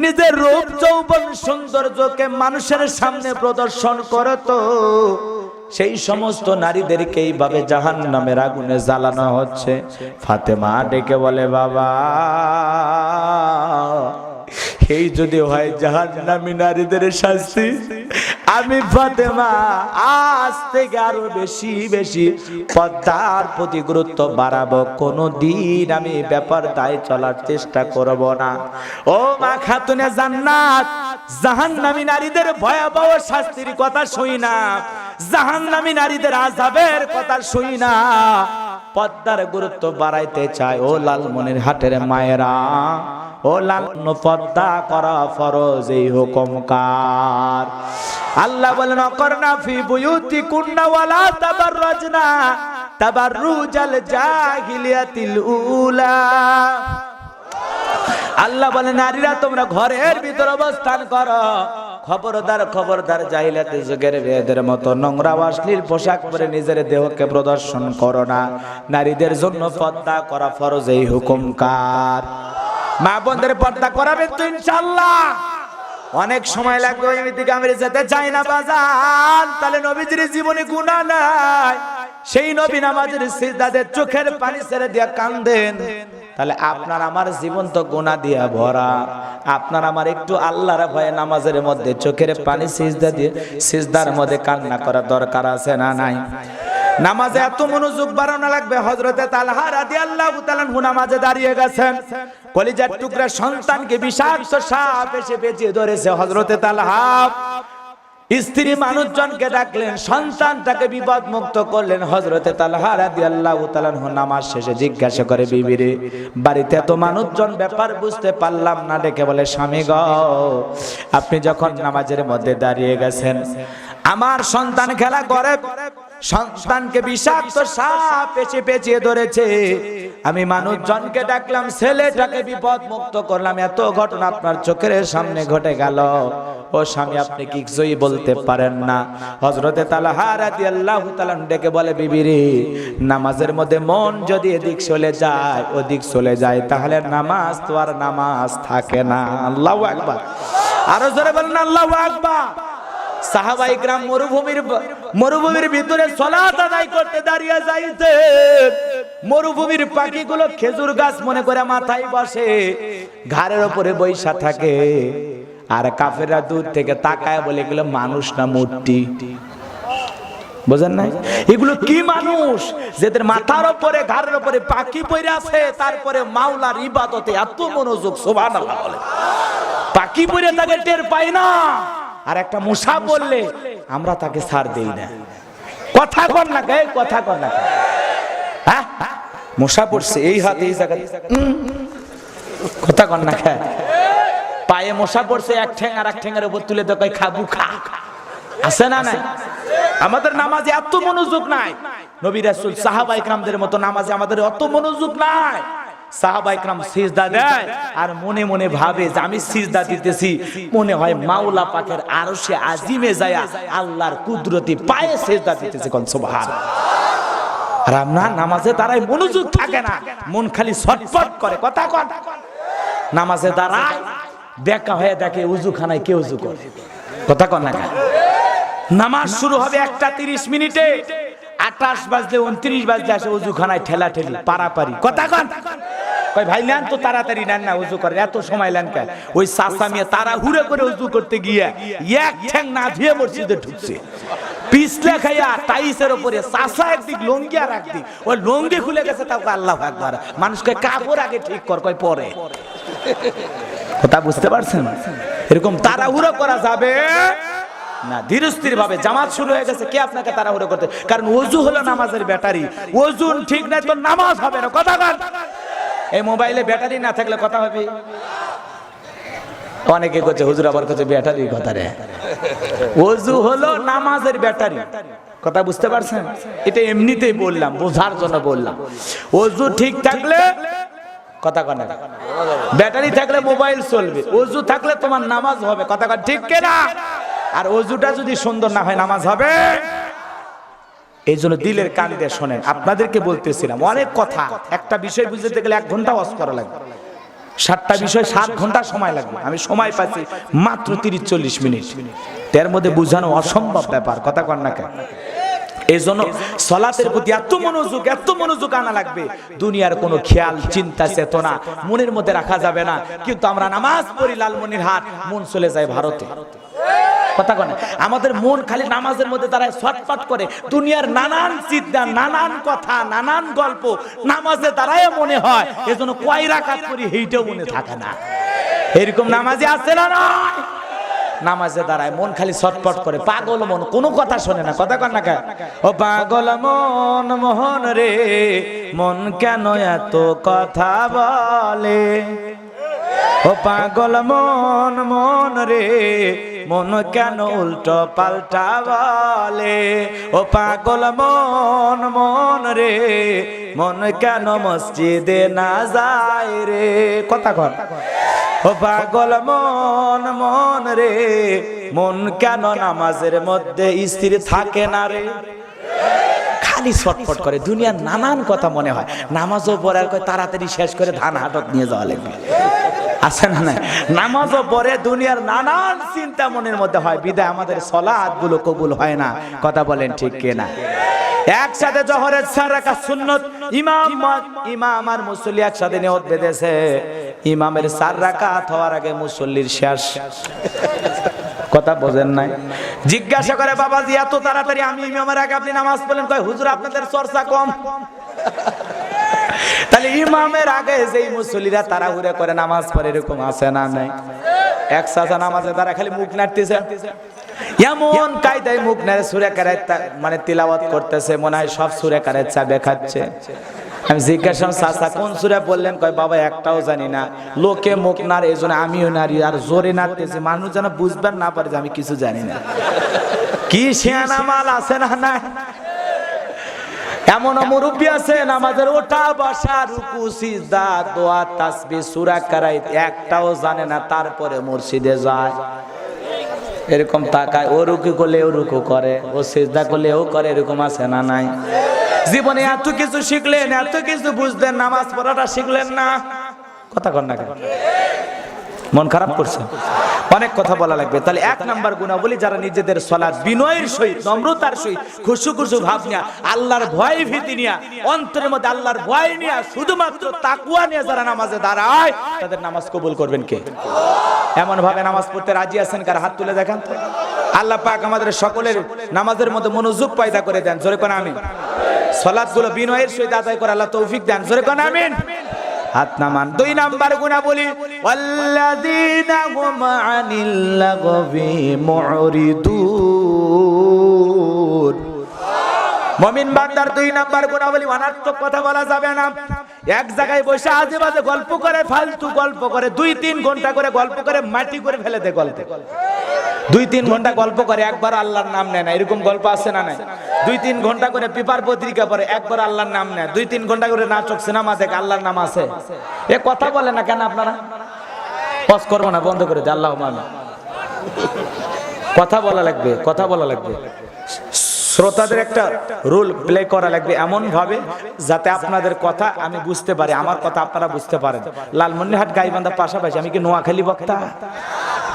নিজের রূপ যৌবন সৌন্দর্যকে মানুষের সামনে প্রদর্শন করত। সেই সমস্ত নারীদেরকে এইভাবে জাহান্নামের আগুনে জ্বালানো হচ্ছে। ফাতেমা ডেকে বলে, বাবা, এই যদি হয় জাহান্নামী নারীদের শাস্তি, আমি ফাতেমা আজ থেকে আরো বেশি বেশি পর্দার প্রতি গুরুত্ব বাড়াবো। কোনদিন আমি বেপরদায় চলার চেষ্টা করব না। ও মা খাতুনে জান্নাত, জাহান্নামী নারীদের ভয়াবহ শাস্তির কথা শুই না, জাহান্নামী নারীদের আযাবের কথা শুই না, পর্দার গুরুত্ব বাড়াইতে চায়। ও লালমনিরহাটের মায়েরা, ও লাল, পর্দা করা ফরজ, এই হুকুম কার? আল্লাহ বলেন, অকরনা ফি বুয়ুতিকুন্না ওয়ালা তাবাররাজনা তাবাররুজাল জাহিলিয়াতিল উলা। আল্লাহ বলেন, নারীরা তোমরা ঘরের ভিতর অবস্থান করো, খবরদার খবরদার, জাহিলিয়াতের যুগের মেয়েদের মতো নোংরা অশ্লীল পোশাক পরে নিজের দেহকে প্রদর্শন করো না। নারীদের জন্য পর্দা করা ফরজ, এই হুকুম কার? মা বোনদের পর্দা করাবেন তো ইনশাআল্লাহ? অনেক সময় লাগবে, ওই দিকে আমি যেতে চাই না বাজান। তাহলে নবীজির জীবনে গুনাহ নাই, সেই নবী নামাজের সিজদাতে চোখের পানি ছেড়ে দিয়া কাঁদেন, তাহলে আপনার আমার জীবন তো গুনাহ দিয়া ভরা। আপনার আমার একটু আল্লাহর ভয়ে নামাজের মধ্যে চোখের পানি সিজদা দিয়ে সিজদার মধ্যে কান্না করা দরকার আছে না নাই? নামাজে এত মনোযোগ বাড়ানো লাগবে। হযরতে তালহা রাদিয়াল্লাহু তাআলা আনহু নামাজে দাঁড়িয়ে গেছেন, কলিজার টুকরা সন্তানকে বিষাক্ত সাপ এসে পেঁচিয়ে ধরেছে। হযরতে তালহা স্ত্রী মানুষজনকে ডাকলেন, সন্তানটাকে বিপদ মুক্ত করলেন। হযরতে তালহা রাদিয়াল্লাহু তাআলা আনহু নামাজ শেষে জিজ্ঞাসা করে, বিবিরে, বাড়িতে এত মানুষজন, ব্যাপার বুঝতে পারলাম না। ডেকে বলে, স্বামী গো, আপনি যখন নামাজের মধ্যে দাঁড়িয়ে গেছেন, আমার সন্তান খেলা করে, সন্তানকে বিষাক্ত সাপ এসে পেঁচিয়ে ধরেছে। আমি মানুষজনকে ডাকলাম, ছেলেটাকে বিপদ মুক্ত করলাম, এত ঘটনা আপনার চোখের সামনে ঘটে গেল। ও স্বামী আপনি কি কিছুই বলতে পারেন না? হযরতে তালহা রাদিয়াল্লাহু তাআলা ডেকে বলে, বিবি রে, নামাজের মধ্যে মন যদি এদিক চলে যায় ওদিক চলে যায় তাহলে নামাজ তো আর নামাজ থাকে না। আল্লাহু আকবার, আরো জোরে বলেন আল্লাহু আকবার। সাহাবায়ে ইকরাম মরুভূমির ভিতরে সালাত আদায় করতে দাঁড়িয়ে যাইতে, মরুভূমির পাখিগুলো খেজুর গাছ মনে করে মাথায় বসে, ঘাড়ের উপরে বৈশা থাকে, আর কাফেররা দূর থেকে তাকায় বলে এগুলো মানুষ না মূর্তি। বুঝেন না? এগুলো কি মানুষ যাদের মাথার উপরে ঘাড়ের উপরে পাখি পড়ে আছে, তারপরে মাওলার ইবাদতে এত মনোযোগ, সুবহানাল্লাহ বলে। পাখি পড়ে তাকে টের পায় না, আর একটা মূসা বললে আমরা তাকে ছাড় দেই না। কথা কর না কে, কথা কর না, হ্যাঁ মূসা পড়ছে এই হাতে এই জায়গা, কথা কর না কে, পায়ে মশা পড়ছে, এক ঠ্যাং আর এক ঠ্যাঙের উপর তুলে দেয় খাবু খা, আছে না নাই? আমাদের নামাজে এত মনোযোগ নাই, নবী রাসূল সাহাবায়ে কেরামদের মতো নামাজে আমাদের অত মনোযোগ নাই। সাহাবায়ে কেরাম সিজদা দেয় আর মনে মনে ভাবে যে আমি সিজদা দিতেছি, মনে হয় মাওলা পাকের আরশে আজিমে যায় আল্লাহর কুদরতি পায়ে সিজদা দিতেছে, কোন সুবহানাল্লাহ। আর আমরা নামাজে দাঁড়াই মনোযোগ থাকে না, মন খালি ছটফট করে, কথা কর। নামাজে দাঁড়ায় বেকা হয়ে দেখে উযুখানায় কে উযু করে, কথা কর না। নামাজ শুরু হবে 1:30 মিনিটে, 28 বাজলে 29 বাজলে আসে উযুখানায় ঠেলা ঠেলি পারাপারি, কথা কন। কই ভাই নেন তো তাড়াতাড়ি নেন না, উযু করে এত সময় নেন কেন? ওই চাচা মিয়া তারা হুড়ে করে উযু করতে গিয়ে এক ঠ্যাং না ধুয়ে মসজিদে ঢুকছে, পিছলে খাইয়া টাইসের উপরে চাচা একদিক লঙ্গি আর একদিক, ওই লঙ্গি খুলে গেছে, তাও আল্লাহু আকবার। মানুষকে কাপড় আগে ঠিক কর, কয় পরে, কথা বুঝতে পারছেন? এরকম তাড়াহুড়ো করা যাবে না, ধীরস্থির ভাবে। জামাত শুরু হয়ে গেছে, কে আপনাকে তাড়াহুড়ো করতে? কারণ ওযু হলো নামাজের ব্যাটারি, ওযু ঠিক নাই তো নামাজ হবে না, কথা বল। এই মোবাইলে ব্যাটারি না থাকলে কথা হবে? অনেকে কইছে হুজুর আবার কইছে ব্যাটারির কথা রে, ওযু হলো নামাজের ব্যাটারি, কথা বুঝতে পারছেন? এটা এমনিতেই বললাম, বোঝার জন্য বললাম। ওযু ঠিক থাকলে, কথা কন, ব্যাটারি থাকলে মোবাইল চলবে, ওযু থাকলে তোমার নামাজ হবে, কথা কন, ঠিক কিনা? আর ওযুটা যদি সুন্দর না হয় নামাজ হবে? এই জন্য দিলের কান দিয়ে শোনেন, আপনাদেরকে বলতেছিলাম অনেক কথা, একটা বিষয় বুঝতে গেলে 1 ঘন্টা ওয়াজ করা লাগবে, 7টা বিষয় 7 ঘন্টা সময় লাগবে। আমি সময় পাচ্ছি মাত্র 30-40 মিনিট, এর মধ্যে বোঝানো অসম্ভব ব্যাপার, কথা কন না কেন? এই জন্য সালাতের প্রতি এত মনোযোগ আনা লাগবে। দুনিয়ার কোনো খেয়াল চিন্তা চেতনা মনের মধ্যে রাখা যাবে না। কিন্তু আমরা নামাজ পড়ি লালমনিরহাট, মন চলে যায় ভারতে, কথা কন। আমাদের মন খালি নামাজের মধ্যে দাঁড়ায় ছটফট করে, দুনিয়ার নানান চিন্তা, নানান কথা, নানান গল্প নামাজে দাঁড়ায় মনে হয়, এজন্য কয় রাকাত করি এইটাও মনে থাকে না। এরকম নামাজে আছে না নয়? নামাজে দাঁড়ায় মন খালি ছটফট করে, পাগল মন, কোনো কথা শোনে না, কথা কন না কে? ও পাগল মন, মোহন রে মন কেন এত কথা বলে? ও পাগল মন, মন রে মন কেন উল্টো পাল্টা বলে? ও পাগল মন, মন রে মন কেন মসজিদে না যায় রে, কথা কন। ও পাগল মন, মন রে মন কেন নামাজের মধ্যে স্থির থাকে না রে? খালি ছটফট করে, দুনিয়ার নানান কথা মনে হয়। নামাজও পড়ার কয় তাড়াতাড়ি শেষ করে ধান হাটক নিয়ে যাওয়া লাগবে, আছে না? নাই, নামাজও পড়ে দুনিয়ার নানান চিন্তা মনের মধ্যে হয়, বিদায় আমাদের সালাত গুলো কবুল হয় না, কথা বলেন ঠিক কিনা? একসাথে জোহরের 4 রাকাত সুন্নত, ইমাম আর মুসল্লি একসাথে নিয়ত বেঁধেছে, ইমামের 4 রাকাত হওয়ার আগে মুসল্লির শেষ, কথা বোঝেন নাই? জিজ্ঞাসা করে বাবাজি এত তাড়াতাড়ি আমি ইমামের আগে আপনি নামাজ পড়লেন? কয় হুজুর আপনাদের চর্চা কম। তাহলে ইমামের আগে যেই মুসল্লিরা তাড়াহুড়া করে নামাজ পড়ে, এরকম আছে না নাই? এক চাচা নামাজে তারা খালি মুখ নাড়তেছে, এমন কায়দায় মুখ নাড়ে, সূরা কারাত মানে তিলাওয়াত করতেছে, মনে হয় সব সূরা কারাত চাবে খাচ্ছে। আমি জিজ্ঞাসা চাচা কোন সূরা বললেন? কয় বাবা একটাও জানি না, লোকে মুখ নাড়ে এজন্য আমিও নাড়ি, আর জোরে নাড়তেছি, মানুষ যেন বুঝবেন না পারে যে আমি কিছু জানি না। কি শিয়ানা মাল আছে না নাই? এমন মুরব্বী আছে নামাজের ওঠা বসা, রুকু সিজদা দোয়া তাসবিহ সূরা কারাত একটাও জানে না, তারপরে মসজিদে যায়। এরকম তাকায়, ও রুকু করলে ও রুকু করে, ও সিজদা করলে ও করে, এরকম আছে না নাই? জীবনে এত কিছু শিখলেন, এত কিছু বুঝলেন, নামাজ পড়াটা শিখলেন না। কথা কন না কেন? মন খারাপ করছে? অনেক কথা বলা লাগবে। তাহলে এক নাম্বার গুণাবলী, যারা নিজেদের সালাত বিনয়ের সহিত, নম্রতার সহিত, খুশু খুশু ভাব নিয়া, আল্লাহর ভয় ভীতি নিয়া, অন্তরের মধ্যে আল্লাহর ভয় নিয়া, শুধুমাত্র তাকওয়া নিয়ে যারা নামাজে দাঁড়ায়, তাদের নামাজ কবুল করবেন কে? এমন ভাবে নামাজ পড়তে রাজি আছেন? কার হাত তুলে দেখান তো। আল্লাহ পাক আমাদের সকলের নামাজের মধ্যে মনোযোগ পয়দা করে দেন। জোরে কোন আমিন। সালাতগুলো বিনয়ের সহিত আদায় করে আল্লাহ তৌফিক দেন। জোরে কোন আমিন। হাত নামান। দুই নাম্বার গুণাবলী, ওয়াল্লাযীনা হুম আনিল লাগবি মুরিদুন। মুমিন বান্দার দুই নাম্বার গুণাবলী, অনার্থক কথা বলা যাবে না। এক জায়গায় বসে আজে বাজে গল্প করে, ফালতু গল্প করে, 2-3 ঘন্টা করে গল্প করে, মাটি করে ফেলে দেয় গল্প। 2-3 ঘন্টা গল্প করে, একবার আল্লাহর নাম নেয় না। এরকম গল্প আছে না নাই? 2-3 ঘন্টা করে পেপার পত্রিকা পড়ে, একবার আল্লাহর নাম নেয়। 2-3 ঘন্টা করে নাটক সিনেমা দেখে, আল্লাহর নাম আছে? এ কথা বলে না কেন আপনারা? পজ করবো না, বন্ধ করে দে। আল্লাহ কথা বলা লাগবে, কথা বলা লাগবে। শ্রোতাদের একটা রোল প্লে করা লাগবে এমন ভাবে যাতে আপনাদের কথা আমি বুঝতে পারি, আমার কথা আপনারা বুঝতে পারেন। লালমনিরহাট গাইবান্ধা পাশাপাশি, আমি কি নোয়াখালী বক্তা?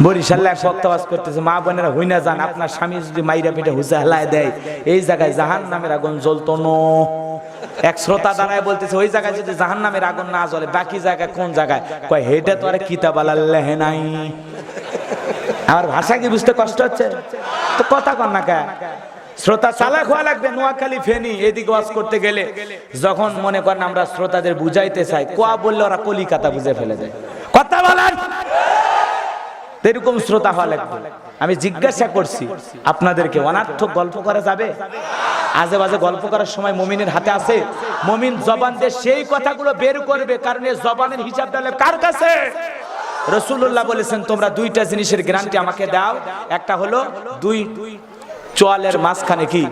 বরিশালে এক বক্তা বাস করতেছে। মা বোনেরা হইনা যান, আপনার স্বামী যদি মাইরা পিঠে হুসা হেলায় দেয়, এই জায়গায় জাহান্নামের আগুন জ্বলতো না। এক শ্রোতা দাঁড়ায় বলতেছে, ওই জায়গায় যদি জাহান্নামের আগুন না জ্বলে, বাকি জায়গায় কোন জায়গায়? কয় হেটা তো আর কিতাব আল্লাহ নাই। আমার ভাষা কি বুঝতে কষ্ট হচ্ছে? তো কথা কন না কে? শ্রোতা চালাক হওয়া লাগবে। নোয়াখালী ফেনী এদিকে ওয়াজ করতে গেলে যখন মনে করেন আমরা শ্রোতাদের বুঝাইতে চাই, কোয়া বললে ওরা কলিকাতা বুঝে ফেলে দেয়। কথা বলেন, এরকম শ্রোতা হওয়া লাগবে। আমি জিজ্ঞাসা করছি আপনাদেরকে, অনার্থক গল্প করা যাবে? আজে বাজে গল্প করার সময় মুমিনের হাতে আছে? মুমিন জবান দিয়ে সেই কথাগুলো বের করবে, কারণ এই জবানের হিসাব দিলে কার কাছে? রাসূলুল্লাহ বলেছেন, তোমরা দুইটা জিনিসের গ্যারান্টি আমাকে দাও। একটা হলো দুই চোয়ালের মাঝখানে কি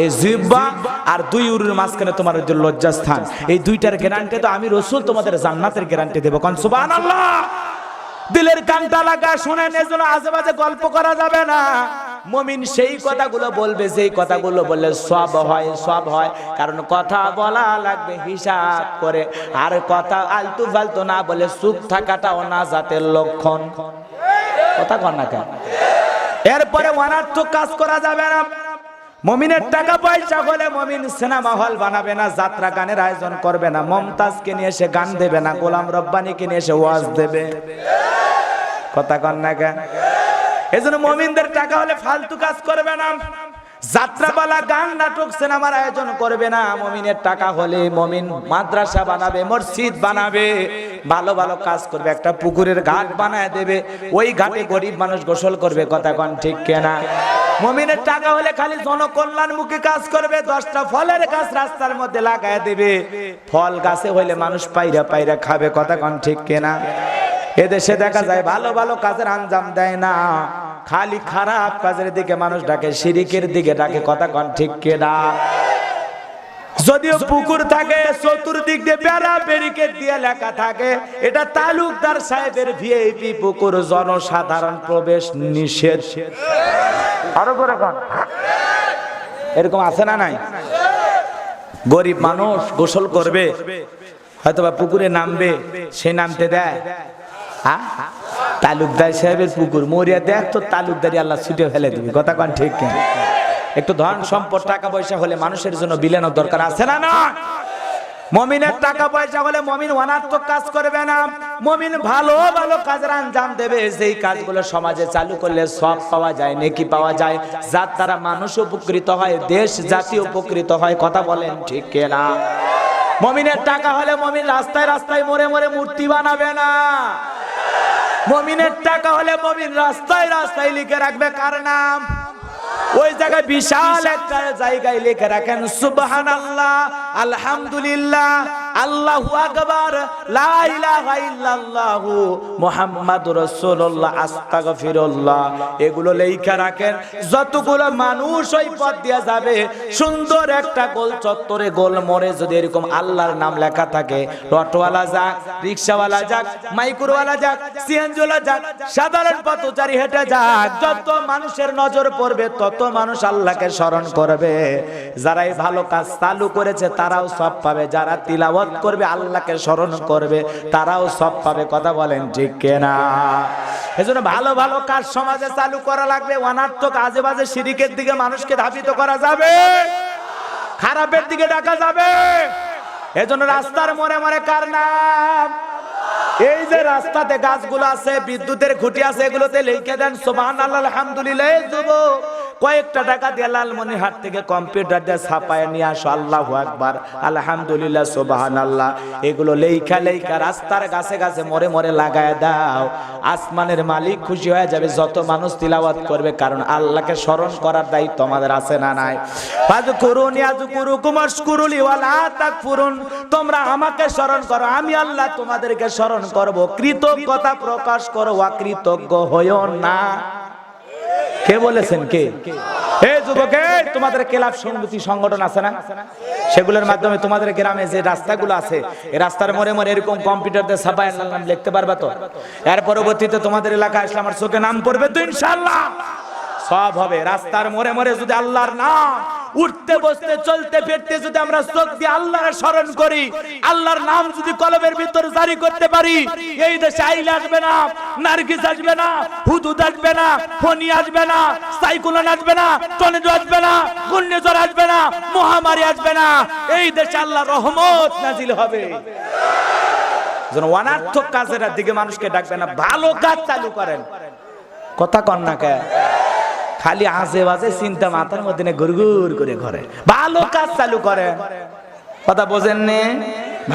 এই জিহ্বা, আর দুই উরুর মাঝখানে তোমার লজ্জাস্থান। এই দুইটার গ্যারান্টি তো আমি রাসূল তোমাদের জান্নাতের গ্যারান্টি দেব। কোন সুবহানাল্লাহ। দিলের কানটা লাগা শুনেন, এজন্য আজেবাজে গল্প করা যাবে না। মুমিন সেই কথাগুলো বলবে যেই কথাগুলো বললে সব হয়, সব হয়। কারণ কথা বলা লাগবে হিসাব করে, আর কথা আলতু ফালতু না বলে চুপ থাকাটাও নাজাতের লক্ষণ। কথা কন না কেন? এরপরে অনার্থক কাজ করা যাবে না। মুমিনের টাকা পয়সা হলে মুমিন সিনেমা হল বানাবে না, যাত্রা গানের আয়োজন করবে না, মমতাজকে নিয়ে এসে গান দেবে না, গোলাম রব্বানীকে নিয়ে এসে ওয়াজ দেবে। কথা কন না কেন? এজন্য মুমিনদের টাকা হলে ফালতু কাজ করবে না, যাত্রাপালা গান নাটক সিনেমার আয়োজন করবে না। মুমিনের টাকা হলে মুমিন মাদ্রাসা বানাবে, মসজিদ বানাবে, ভালো ভালো কাজ করবে, একটা পুকুরের ঘাট বানায় দেবে, ওই ঘাটে গরিব মানুষ গোসল করবে। কথা কন ঠিক কিনা? মুমিনের টাকা হলে খালি জনকল্যাণমুখী কাজ করবে, 10টা ফলের গাছ রাস্তার মধ্যে লাগায় দেবে, ফল গাছে হইলে মানুষ পাইরা পাইরা খাবে। কথা কন ঠিক কিনা? এদেশে দেখা যায় ভালো ভালো কাজের আঞ্জাম দেয় না, খালি খারাপ কাজের দিকে মানুষ ডাকে, শিরিকের দিকে ডাকে। কথা কন ঠিক কিনা? যদিও পুকুর থাকে, চতুর্দিক দিয়ে বেড়া ব্যারিকেড দিয়ে লেখা থাকে, এটা তালুকদার সাহেবের ভিআইপি পুকুর, জনসাধারণ প্রবেশ নিষেধ। আরো করে কন, এরকম আছে না নাই? গরিব মানুষ গোসল করবে, হয়তোবা পুকুরে নামবে, সে নামতে দেয়? তালুকদার সাহেবের পুকুর, মরিয়া দেখ তো তালুকদারি আল্লাহ ছুটে ফেলে দিবি। কথা কন ঠিক কিনা? একটু ধন সম্পদ টাকা পয়সা হলে মানুষের জন্য বিলানোর দরকার আছে না না? মুমিনের টাকা পয়সা হলে মুমিন অনার্থক কাজ করবে না, মুমিন ভালো ভালো কাজের আঞ্জাম দেবে, যেই কাজগুলো সমাজে চালু করলে সব পাওয়া যায়, নেকি পাওয়া যায়, যার দ্বারা মানুষ উপকৃত হয়, দেশ জাতি উপকৃত হয়। কথা বলেন ঠিক কিনা? মুমিনের টাকা হলে মুমিন রাস্তায় রাস্তায় মোড়ে মোড়ে মূর্তি বানাবে না। মুমিনের টাকা হলে মুমিন রাস্তায় রাস্তায় লিখে রাখবে কার নাম? ওই জায়গায় বিশাল একটা জায়গায় লিখে রাখেন সুবহানাল্লাহ, আলহামদুলিল্লাহ, আল্লাহু আকবার, লা ইলাহা ইল্লাল্লাহু মুহাম্মাদুর রাসূলুল্লাহ, আস্তাগফিরুল্লাহ, এগুলো লেখা রাখেন। যতগুলো মানুষ ওই পথ দিয়ে যাবে, সুন্দর একটা গোল চত্বরে গোল মোড়ে যদি এরকম আল্লাহর নাম লেখা থাকে, অটোওয়ালা যাক, রিকশাওয়ালা যাক, মাইক্রোওয়ালা যাক, সিএনজিওয়ালা যাক, সাধারণ পথচারী হেঁটে যাক, যত মানুষের নজর পড়বে তত মানুষ আল্লাহকে স্মরণ করবে। যারা এই ভালো কাজ চালু করেছে তারাও সব পাবে, যারা তিলাওয়াত করবে আল্লাহকে স্মরণ করবে তারাও সব পাবে। কথা বলেন ঠিক কিনা? এজন্য ভালো ভালো কাজ সমাজে চালু করা লাগবে। অনার্থক আজে বাজে শিরকের দিকে মানুষকে ধাবিত করা যাবে, খারাপের দিকে ডাকা যাবে। এজন্য রাস্তার মোড়ে মোড়ে কার নাম? এই যে রাস্তাতে গাছগুলো আছে, বিদ্যুতের খুঁটি আছে, এগুলোতে লিখে দেন সুবহানাল্লাহ, আলহামদুলিল্লাহ। এই যুবক, কয়েকটা টাকা দিয়ে লালমনিরহাট থেকে কম্পিউটার দিয়ে ছাপায় নিয়ে আসো, আল্লাহু আকবার, আলহামদুলিল্লাহ, সুবহানাল্লাহ। এগুলো লেখা লেখা রাস্তার গাছে গাছে মোড়ে মোড়ে লাগায় দাও। আসমানের মালিক খুশি হয়ে যাবে যত মানুষ তিলাওয়াত করবে, কারণ আল্লাহকে স্মরণ করার দায়িত্ব আমাদের আছে না নাই? ফাযকুরুনি আযকুরুকুম ওয়াশকুরুলি ওয়ালা তাকফুরুন। তোমরা আমাকে স্মরণ করো, আমি আল্লাহ তোমাদেরকে স্মরণ করব। কৃতজ্ঞতা প্রকাশ করো, অকৃতজ্ঞ হইও না। কে বলেছেন? কে? এই যুবক, তোমাদের ক্লাব সমিতি সংগঠন আছে না? সেগুলোর মাধ্যমে তোমাদের গ্রামে যে রাস্তাগুলো আছে, এই রাস্তার মোড়ে মোড়ে এরকম কম্পিউটার দিয়ে ছাপায় আল্লাহর নাম লিখতে পারবা তো? এর পরবর্তীতে তোমাদের এলাকায় আসলে আমার চোখে নাম পড়বে তো ইনশাআল্লাহ? সব হবে। রাস্তার মোড়ে মোড়ে যদি আল্লাহর নাম, উঠতে বসতে চলতে ফিরতে যদি আমরা চোখ দিয়ে আল্লাহর স্মরণ করি, আল্লাহর নাম যদি কলমের ভিতর জারি করতে পারি, এই দেশে আইল আসবে না, নারগিস আসবে না, হুদুদ আসবে না, ফনি আসবে না, সাইক্লোন আসবে না, টর্নেডো আসবে না, ঘূর্ণিঝড় আসবে না, মহামারী আসবে না। এই দেশে আল্লাহর রহমত নাজিল হবে। যেন অনার্থক কাজের দিকে মানুষকে ডাকবে না, ভালো কাজ চালু করেন। কথা কন না কে? খালি আজে বাজে চিন্তা মাথার মধ্যে গুড়গুড় করে ঘরে। ভালো কাজ চালু করেন। কথা বোঝেন নে?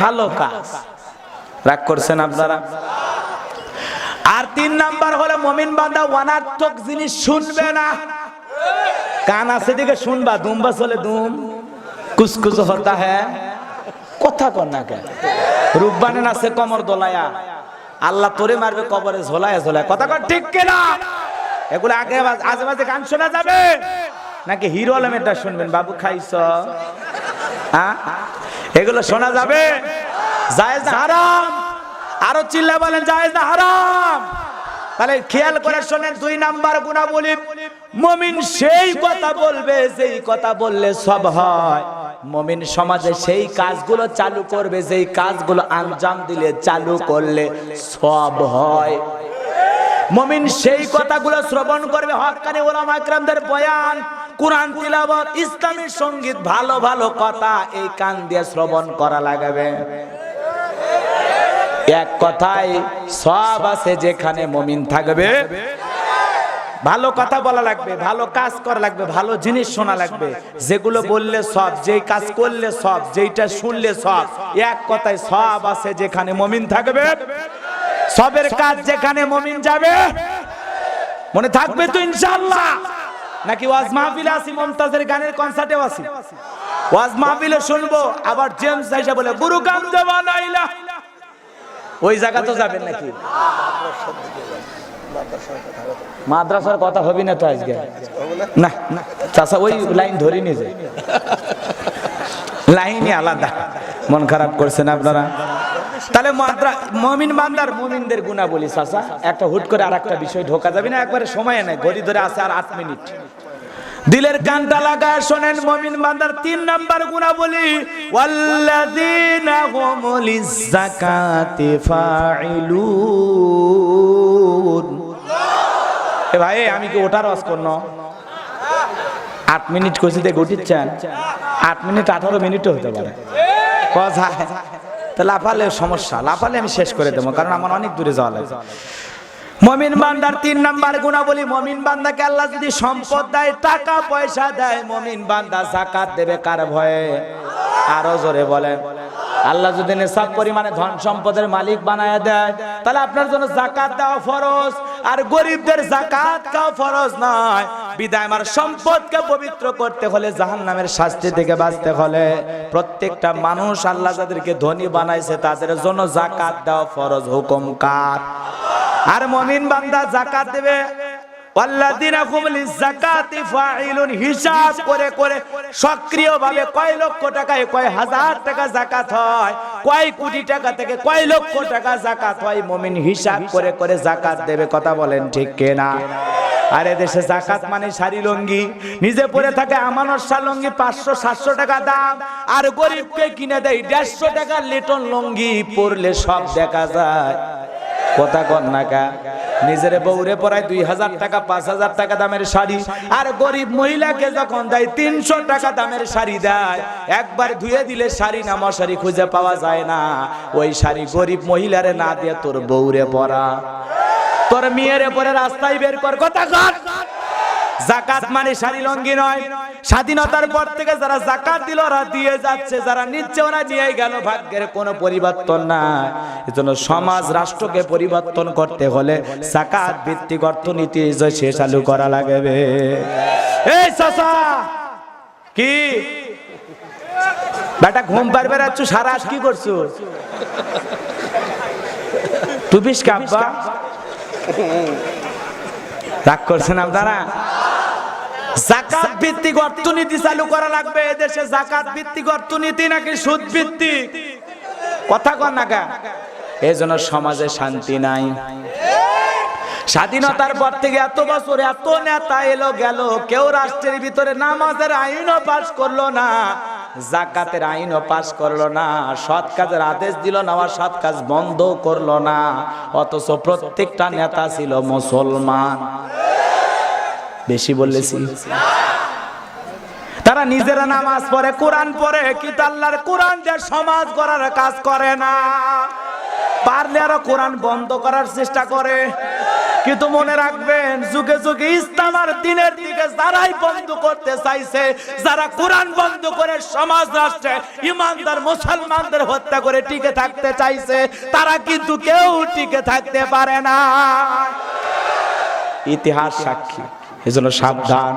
ভালো কাজ। রাগ করছেন আপনারা? আর 3 নাম্বার হলো মুমিন বান্দা অনার্থক জিনিস শুনবে না। কান আছে দিকে শুনবা, দুম্বা চলে দুম, কুসকুস হতা হ্যাঁ। কথা কন না কে? রূপবানে আছে কমর দোলায়া, আল্লাহ তোরে মারবে কবরে ঝোলায় ঝোলায়। কথা কন ঠিক কিনা? এগুলো আগে আজে বাজে গান শোনা যাবে নাকি হিরো আলমেরটা শুনবেন? বাবু খাইছ, এগুলো শোনা যাবে? জায়েজ না হারাম? আরো চিল্লা বলেন জায়েজ না হারাম? তাহলে খেয়াল করে শোনেন, 2 নাম্বার গুনাহবলী। মুমিন সেই কথা বলবে যেই কথা বললে সব হয়। মুমিন সমাজে সেই কাজগুলো চালু করবে যেই কাজগুলো আঞ্জাম দিলে, চালু করলে সব হয়। মুমিন সেই কথাগুলো শ্রবণ করবে, হক্কানি উলামা ইকরামদের বয়ান, কুরআন তিলাওয়াত, ইসলামী সঙ্গীত, ভালো ভালো কথা এই কান দিয়ে শ্রবণ করা লাগবে। এক কথায় সব আছে যেখানে মুমিন থাকবে। ভালো কথা বলা লাগবে, ভালো কাজ করা লাগবে, ভালো জিনিস শোনা লাগবে। যেগুলো বললে সব, যেই কাজ করলে সব, যেইটা শুনলে সব। এক কথায় সব আছে যেখানে মুমিন থাকবে। সবের কাজ যেখানে মুমিন যাবে। মনে থাকবে তো ইনশাআল্লাহ? নাকি ওয়াজ মাহফিলে আসি, মুমতাজের গানের কনসার্টেও আসি? ওয়াজ মাহফিলে শুনবো, আবার জেমস আইসা বলে গুরু গাম দেওয়ানা ইলা, ওই জায়গা তো যাবেন নাকি? মাদ্রাসার কথা হবি না তো আজকে? না চাচা, ওই লাইন ধরি নিজে, লাইনই আলাদা। মন খারাপ করছেন আপনারা? তাহলে মুমিন বান্দার, মুমিনদের গুনাহবলী চাচা, একটা হুট করে আরেকটা বিষয় ঢোকা যাবে না, একবারে সময় নাই, ঘড়ি ধরে আছে আর 8 মিনিট। দিলের কানটা লাগায় শোনেন, মুমিন বান্দার 3 নাম্বার গুনাহবলী, ওয়াল্লাযীনা হুম লিয-যাকাতি ফাঈলুন। এ ভাই, আমি কি ওটার ওয়াজ করব? 8 মিনিট কইছি তে গটিচ্ছেন, 8 মিনিট 18 মিনিটও হতে পারে। কথা তা লাফালে সমস্যা, লাফালে আমি শেষ করে দেবো, কারণ আমার অনেক দূরে যাওয়া লাগে। মুমিন বান্দার 3 নাম্বার গুনাহবলী, মুমিন বান্দাকে আল্লাহ যদি সম্পদ দেয়, টাকা পয়সা দেয়, মুমিন বান্দা যাকাত দেবে কার ভয়ে? আরো জোরে বলেন। আল্লাহ যদি নেশাব পরিমাণে ধন সম্পদের মালিক বানায় দেয়, তাহলে আপনার জন্য যাকাত দেওয়া ফরজ। আর গরিবদের যাকাত খাওয়া ফরজ নয়। বিদায় আমার সম্পদকে পবিত্র করতে হলে, জাহান্নামের শাস্তি থেকে বাঁচতে হলে প্রত্যেকটা মানুষ আল্লাহ যাদেরকে ধনী বানাইছে তাদের জন্য যাকাত দেওয়া ফরজ। হুকুম কার? আর মুমিন বান্দা যাকাত দেবে। ওয়াল্লাযিনা হুম লিযাকাতি ফাইলুন, হিসাব করে করে সক্রিয়ভাবে কয় লক্ষ টাকায় কয় হাজার টাকা যাকাত হয়, কয় কোটি টাকা থেকে কয় লক্ষ টাকা যাকাত হয়, মুমিন হিসাব করে করে যাকাত দেবে। কথা বলেন ঠিক কিনা? আর এদেশে যাকাত মানে শাড়ি লুঙ্গি, নিজে পরে থাকে আমানত শাল লুঙ্গি 500-700 টাকা দাম, আর গরিবকে কিনে দেয় 150 টাকা লিটন লুঙ্গি, পরলে সব দেখা যায়। কথা কন না কা? নিজের বউরে পরায় 2000 টাকা 5000 টাকা দামের শাড়ি, আর গরিব মহিলাকে যখন দেয় 300 টাকা দামের শাড়ি দেয়, একবার ধুয়ে দিলে শাড়ি না মশারি খুঁজে পাওয়া যায় না। ওই শাড়ি গরিব মহিলারে না দিয়ে তোর বউরে পরা, তোর মেয়েরে পরে রাস্তায় বের কর। কথা কর। যাকাত মানে শাড়ি লুঙ্গি নয়। স্বাধীনতার পর থেকে যারা যাকাত দিল ওরা দিয়ে যাচ্ছে, যারা নিচ্ছে ওরা নিয়েই গেল, ভাগ্যের কোনো পরিবর্তন নাই। এজন্য সমাজ রাষ্ট্রকে পরিবর্তন করতে হলে যাকাত ভিত্তিক অর্থনীতি সে চালু করা লাগবে। এই চাচা কি বেটা ঘুম পারবে রাচ্ছু, সারা রাত কি করছো? টুপিস কাব্বা রাগ করছেন আপনারা? যাকাত ভিত্তিক অর্থনীতি চালু করা লাগবে এদেশে। যাকাত ভিত্তিক অর্থনীতি নাকি সুদ ভিত্তিক? কথা কন না কা? এজন্য সমাজে শান্তি নাই। স্বাধীনতার পর থেকে এত বছর এত নেতা এলো গেল, কেউ রাষ্ট্রের ভিতরে নামাজের আইনও পাশ করলো না, যাকাতের আইনও পাশ করলো না, সৎ কাজের আদেশ দিল না, সৎ কাজ বন্ধ করলো না। অথচ প্রত্যেকটা নেতা ছিল মুসলমান। বেশি বলেছি? তারা নিজেরা নামাজ পড়ে, কোরআন পড়ে, কিন্তু আল্লাহর কোরআন দিয়ে সমাজ গড়ার কাজ করে না। পারলে আরো কোরআন বন্ধ করার চেষ্টা করে। কিন্তু মনে রাখবেন, যুগে যুগে ইসলাম আর দ্বীনের দিকে যারাই বন্ধ করতে চাইছে, যারা কোরআন বন্ধ করে সমাজ রাষ্ট্রে ইমানদার মুসলমানদের হত্যা করে টিকে থাকতে চাইছে, তারা কিন্তু কেউ টিকে থাকতে পারে না। ইতিহাস সাক্ষী। এজন্য সাবধান।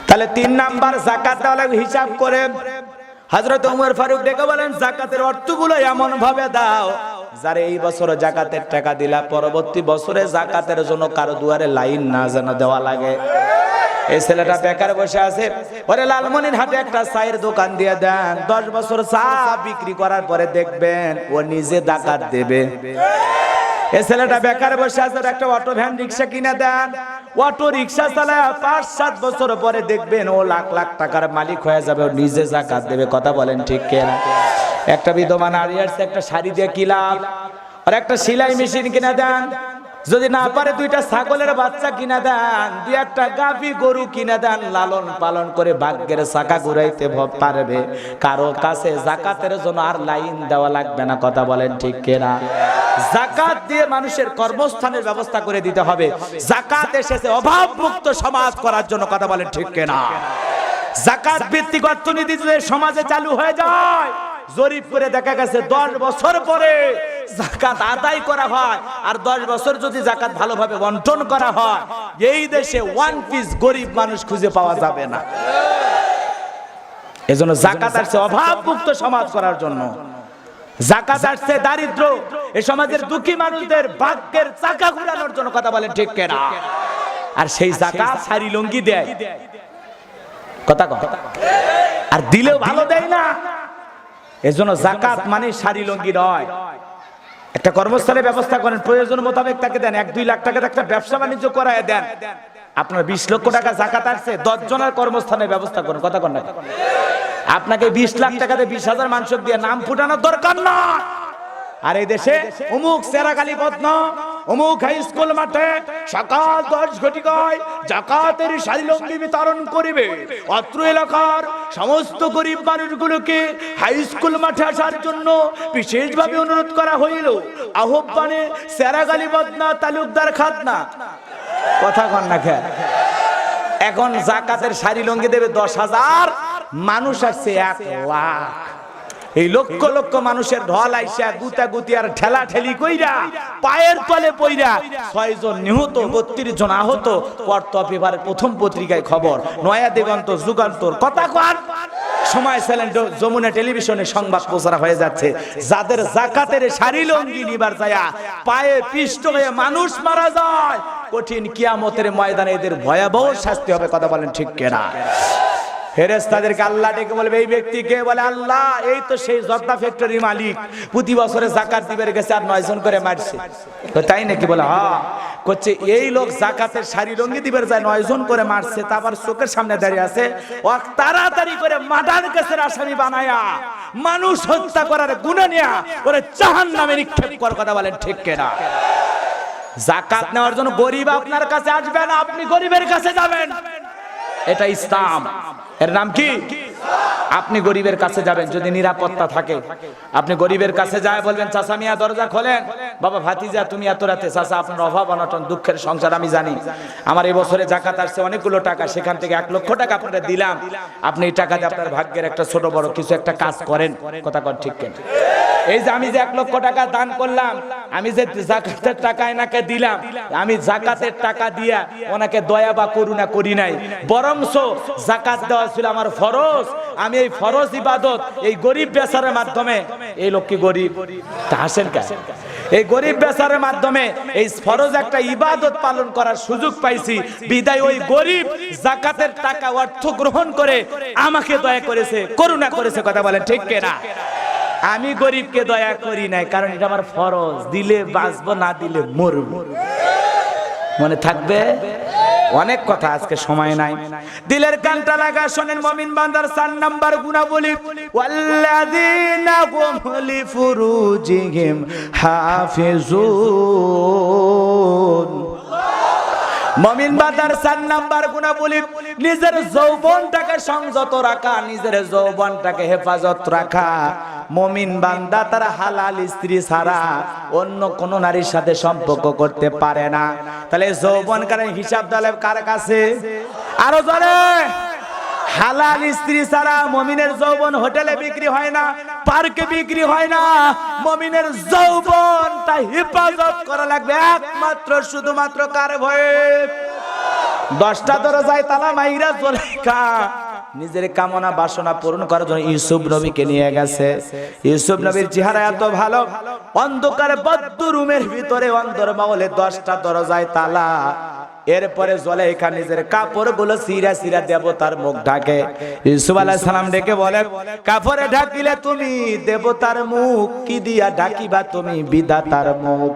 তাহলে 3 নাম্বার যাকাত দেওয়া হিসাব করে। হযরত ওমর ফারুক ডেকে বলেন, যাকাতের অর্থগুলো এমন ভাবে দাও যারা এই বছর যাকাতের টাকা দিলা, পরবর্তী বছরে যাকাতের জন্য কারো দুয়ারে লাইন না যেন দেওয়া লাগে। এই ছেলেটা বেকার বসে আছে, ওরে লালমনির হাটে একটা চায়ের দোকান দিয়ে দেন, 10 বছর চা বিক্রি করার পরে দেখবেন ও নিজে যাকাত দেবে। এই ছেলেটা বেকার বসে আছে, একটা অটো ভ্যান রিক্সা কিনে দেন, অটো রিক্সা চালায় 5-7 বছর পরে দেখবেন ও লাখ লাখ টাকার মালিক হয়ে যাবে, ও নিজে যাকাত দেবে। কথা বলেন ঠিক কিনা? একটা বিধবা নারী আসছে, একটা শাড়ি দিয়ে কি লাভ? আর একটা সেলাই মেশিন কিনে দেন, যদি না পারে 2টা ছাগলের বাচ্চা কিনে দেন, 2-1টা গাভী গরু কিনে দেন, লালন পালন করে ভাগ্যের চাকা ঘুরাইতে পারবে। কারো কাছে যাকাতের জন্য আর লাইন দেওয়া লাগবে না। কথা বলেন ঠিক কিনা? যাকাত দিয়ে মানুষের কর্মস্থানের ব্যবস্থা করে দিতে হবে। যাকাত এসেছে অভাবমুক্ত সমাজ করার জন্য। কথা বলেন ঠিক কিনা? যাকাত ভিত্তিক অর্থনীতি যদি সমাজে চালু হয়ে যায়, জরিপ করে দেখা গেছে 10 বছর পরে যাকাত আদায় করা হয়, আর 10 বছর যদি যাকাত ভালোভাবে বন্টন করা হয়, এই দেশে 1 পিস গরিব মানুষ খুঁজে পাওয়া যাবে না। এজন্য যাকাত আসছে অভাবমুক্ত সমাজ করার জন্য। যাকাত আসছে দারিদ্র এই সমাজের দুঃখী মানুষদের ভাগ্যের চাকা ঘোরানোর জন্য। কথা বলেন ঠিক কিনা? আর সেই যাকাত শাড়ি লুঙ্গি দেয়। কথা কয় আর দিলেও ভালো দেয় না। এজন্য যাকাত মানে শাড়ি লুঙ্গি নয়। একটা কর্মস্থলে ব্যবস্থা করেন, প্রয়োজন মোতাবেক তাকে দেন। 1-2 লাখ টাকার একটা ব্যবসা বাণিজ্য করায় দেন। আপনার 20 লক্ষ টাকা যাকাত আসছে, 10 জনের কর্মস্থানের ব্যবস্থা করুন। কথা কন না? আপনাকে 20 লাখ টাকাতে 20,000 মানুষ দিয়ে নাম ফুটানোর দরকার না। আর এই দেশে অমুক সেরাকালী পত্ন, অমুক হাই স্কুল মাঠে সকাল 10 ঘটিকায় যাকাতের শাড়ি লুঙ্গি বিতরণ করিবে। অত্র এলাকার সমস্ত গরিব মানুষগুলোকে হাই স্কুল মাঠে আসার জন্য বিশেষভাবে অনুরোধ করা হইল। আহ্বানে সেরাকালী পত্ন তালুকদার খাতনা। কথা কন না খেয়ে? এখন যাকাতের শাড়ি লুঙ্গি দেবে 10,000, মানুষ আসছে 1 লাখ। এই লক্ষ লক্ষ মানুষের ঢল আইসা গুতাগুতি আর ঠেলা ঠেলি কইরা পায়ের তলে পইরা 6 জন নিহত 32 জন আহত। কর্তব্য পেপারের প্রথম পত্রিকায় খবর, নয়া দিগন্ত যুগান্তর কথা কর সময় চ্যানেল যমুনা টেলিভিশনে সংবাদ প্রচার হয়ে যাচ্ছে। যাদের যাকাতের শাড়ি লঙ্গি নিবার যায়া পায়ে পিষ্ট হয়ে মানুষ মারা যায়, কঠিন কিয়ামতের ময়দানে এদের ভয়াবহ শাস্তি হবে। কথা বলেন ঠিক কিনা? ফেরেশতাদেরকে আল্লাহ ডেকে বলবে এই ব্যক্তিকে, বলে আল্লাহ এই তো সেই জর্দা ফ্যাক্টরি মালিক, প্রতি বছরে যাকাত দিবার গেছে আর 9 জন করে মারছে। তো তাই নাকি? বলে হ্যাঁ। করছে এই লোক যাকাতের শাড়ি লঙ্গি দিবার যায় 9 জন করে মারছে, তারপর চোখের সামনে দাঁড়িয়ে আছে, ও তাড়াতাড়ি করে মার্ডার কেসের আসামি বানায়া মানুষ হত্যা করার গুনাহ নিয়া ওরে জাহান্নামে নিক্ষেপ কর। কথা বলেন ঠিক কিনা? যাকাত নেওয়ার জন্য গরিব আপনার কাছে আসবে না, আপনি গরিবের কাছে যাবেন। এটা ইসলাম। এর নাম কি? আপনি গরিবের কাছে যাবেন যদি নিরাপত্তা থাকে। আপনি গরিবের কাছে যায় বলবেন চাচা মিয়া দরজা খোলেন, বাবা ভাতিজা তুমি এত রাতে, চাচা আপনার অভাব অনটন দুঃখের সংসার আমি জানি, আমার এই বছরে যাকাত আসছে অনেকগুলো টাকা, সেখান থেকে 1 লক্ষ টাকা আপনাদের দিলাম, আপনি এই টাকাতে আপনার ভাগ্যের একটা ছোট বড় কিছু একটা কাজ করেন। কথা কর ঠিক কিনা? এই যে আমি যে 1 লক্ষ টাকা দান করলাম, আমি যে যাকাতের টাকা এনাকে দিলাম, আমি যাকাতের টাকা দিয়া ওনাকে দয়া বা করুণা করি নাই, বরংস যাকাত দেওয়া ছিল আমার ফরজ। আমি এই ফরজ ইবাদত এই গরিব বেচারের মাধ্যমে, এই লোক কি গরিব? তা হাসেন কেন? এই গরিব বেচারের মাধ্যমে এই ফরজ একটা ইবাদত পালন করার সুযোগ পাইছি, বিদায় ওই গরিব যাকাতের টাকা অর্থ গ্রহণ করে আমাকে দয়া করেছে, করুণা করেছে। কথা বলেন ঠিক কিনা? আমি গরিবকে দয়া করি নাই, কারণ এটা আমার ফরজ, দিলে বাঁচবো না দিলে মরবো। মনে থাকবে? অনেক কথা, আজকে সময় নাই। দিলের কানটা লাগা শোনেন মুমিন বান্দার 4 নাম্বার গুনাহবলী, ওয়াল্লাযীনা হুম লিফুরুজিহিম হাফিজুন। মুমিন বান্দার 4 নাম্বার গুনাহবলী নিজের যৌবনটাকে সংযত রাখা, নিজের যৌবনটাকে হেফাজত রাখা। মুমিন বান্দা তার হালাল স্ত্রী ছাড়া অন্য কোন নারীর সাথে সম্পর্ক করতে পারে না। তাহলে যৌবন কারণ হিসাব দিলে কার কাছে? আরো জোরে। হালাল স্ত্রী ছাড়া মুমিনের যৌবন হোটেলে বিক্রি হয় না, পার্কে বিক্রি হয় না। মুমিনের যৌবনটা হেফাজত করা লাগবে একমাত্র শুধুমাত্র কার ভয়ে? 10টা দরজায় তালা মাইরা জুলাইখা নিজের কামনা বাসনা পূরণ করার জন্য ইউসুফ নবীকে নিয়ে গেছে। ইউসুফ নবীর চেহারা এত ভালো, অন্ধকারে বদ্ধ রুমের ভিতরে অন্ধর মহলে 10টা দরজায় তালা। এরপরে জুলাইখা নিজের কাপড়গুলো সিরা সিরা দেবতার মুখ ঢাকে। ইউসুফ আলাইহিস সালাম ডেকে বলে, কাপড়ে ঢাকিলে তুমি দেবতার মুখ, কি দিয়া ঢাকিবা তুমি বিধাতার মুখ?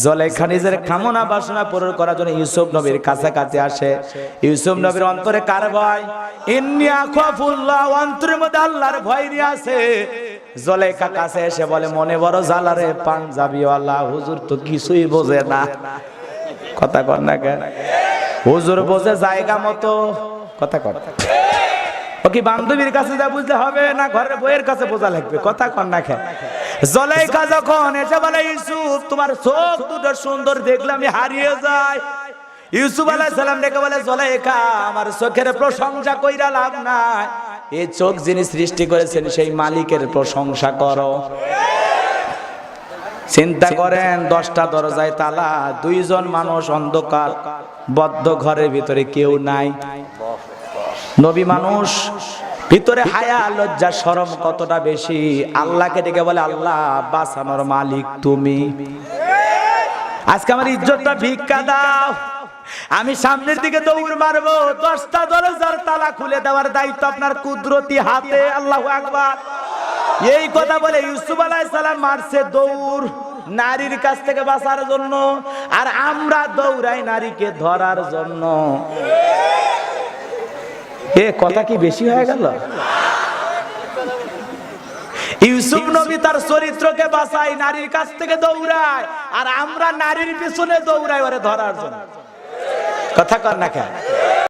জুলাইখা নিজের কামনা বাসনা পূরণ করার জন্য ইউসুফ নবীর কাছাকাছি আসে। ইউসুফ নবীর অন্তরে কার ভয়? ইন্নী আখাফুল্লাহ, অন্তরের মধ্যে আল্লাহর ভয় নিয়ে আছে। জুলাইখা কাছে এসে বলে, মনে বড় জ্বালারে পাঞ্জাবিওয়ালা হুজুর তো কিছুই বোঝে না। কথা কর না কেন? হুজুর বোঝে জায়গা মতো। কথা কর। ও কি বান্ধবীর কাছে যা বুঝতে হবে না ঘরের বইয়ের কাছে বোঝা লাগবে? কথা কর না কেন? জুলাইখা যখন এসে বলে, ইউসুফ তোমার চোখ দুটো সুন্দর দেখলে আমি হারিয়ে যাই। ইউসুফ আলাইহিস সালাম ডেকে বলে, জুলাইখা আমার চোখের প্রশংসা কইরা লাভ নাই, এই চোখ যিনি সৃষ্টি করেছেন সেই মালিকের প্রশংসা করো। চিন্তা করেন, 10টা দরজায় তালা, 2 জন মানুষ অন্ধকার বদ্ধ ঘরের ভিতরে, কেউ নাই। নবী মানুষ, ভিতরে হায়া লজ্জা শরম কতটা বেশি। আল্লাহকে ডেকে বলে, আল্লাহ বাঁচানোর মালিক তুমি, আজকে আমার ইজ্জতটা ভিক্ষা দাও, আমি সামনের দিকে দৌড় মারবো। 10টা দরজার তালা খুলে দেওয়ার দায়িত্ব আপনার কুদরতি হাতে। আল্লাহু আকবার। এই কথা বলে ইউসুফ আলাইহিস সালাম মারছে দৌড় নারীর কাছ থেকে বাঁচার জন্য, আর আমরা দৌড়াই নারীকে ধরার জন্য। এ কথা কি বেশি হয়ে গেল? ইউসুফ নবী তার চরিত্রকে বাঁচাই, নারীর কাছ থেকে দৌড়ায়, আর আমরা নারীর পিছনে দৌড়াই ওরে ধরার জন্য। কথা কর না কেন?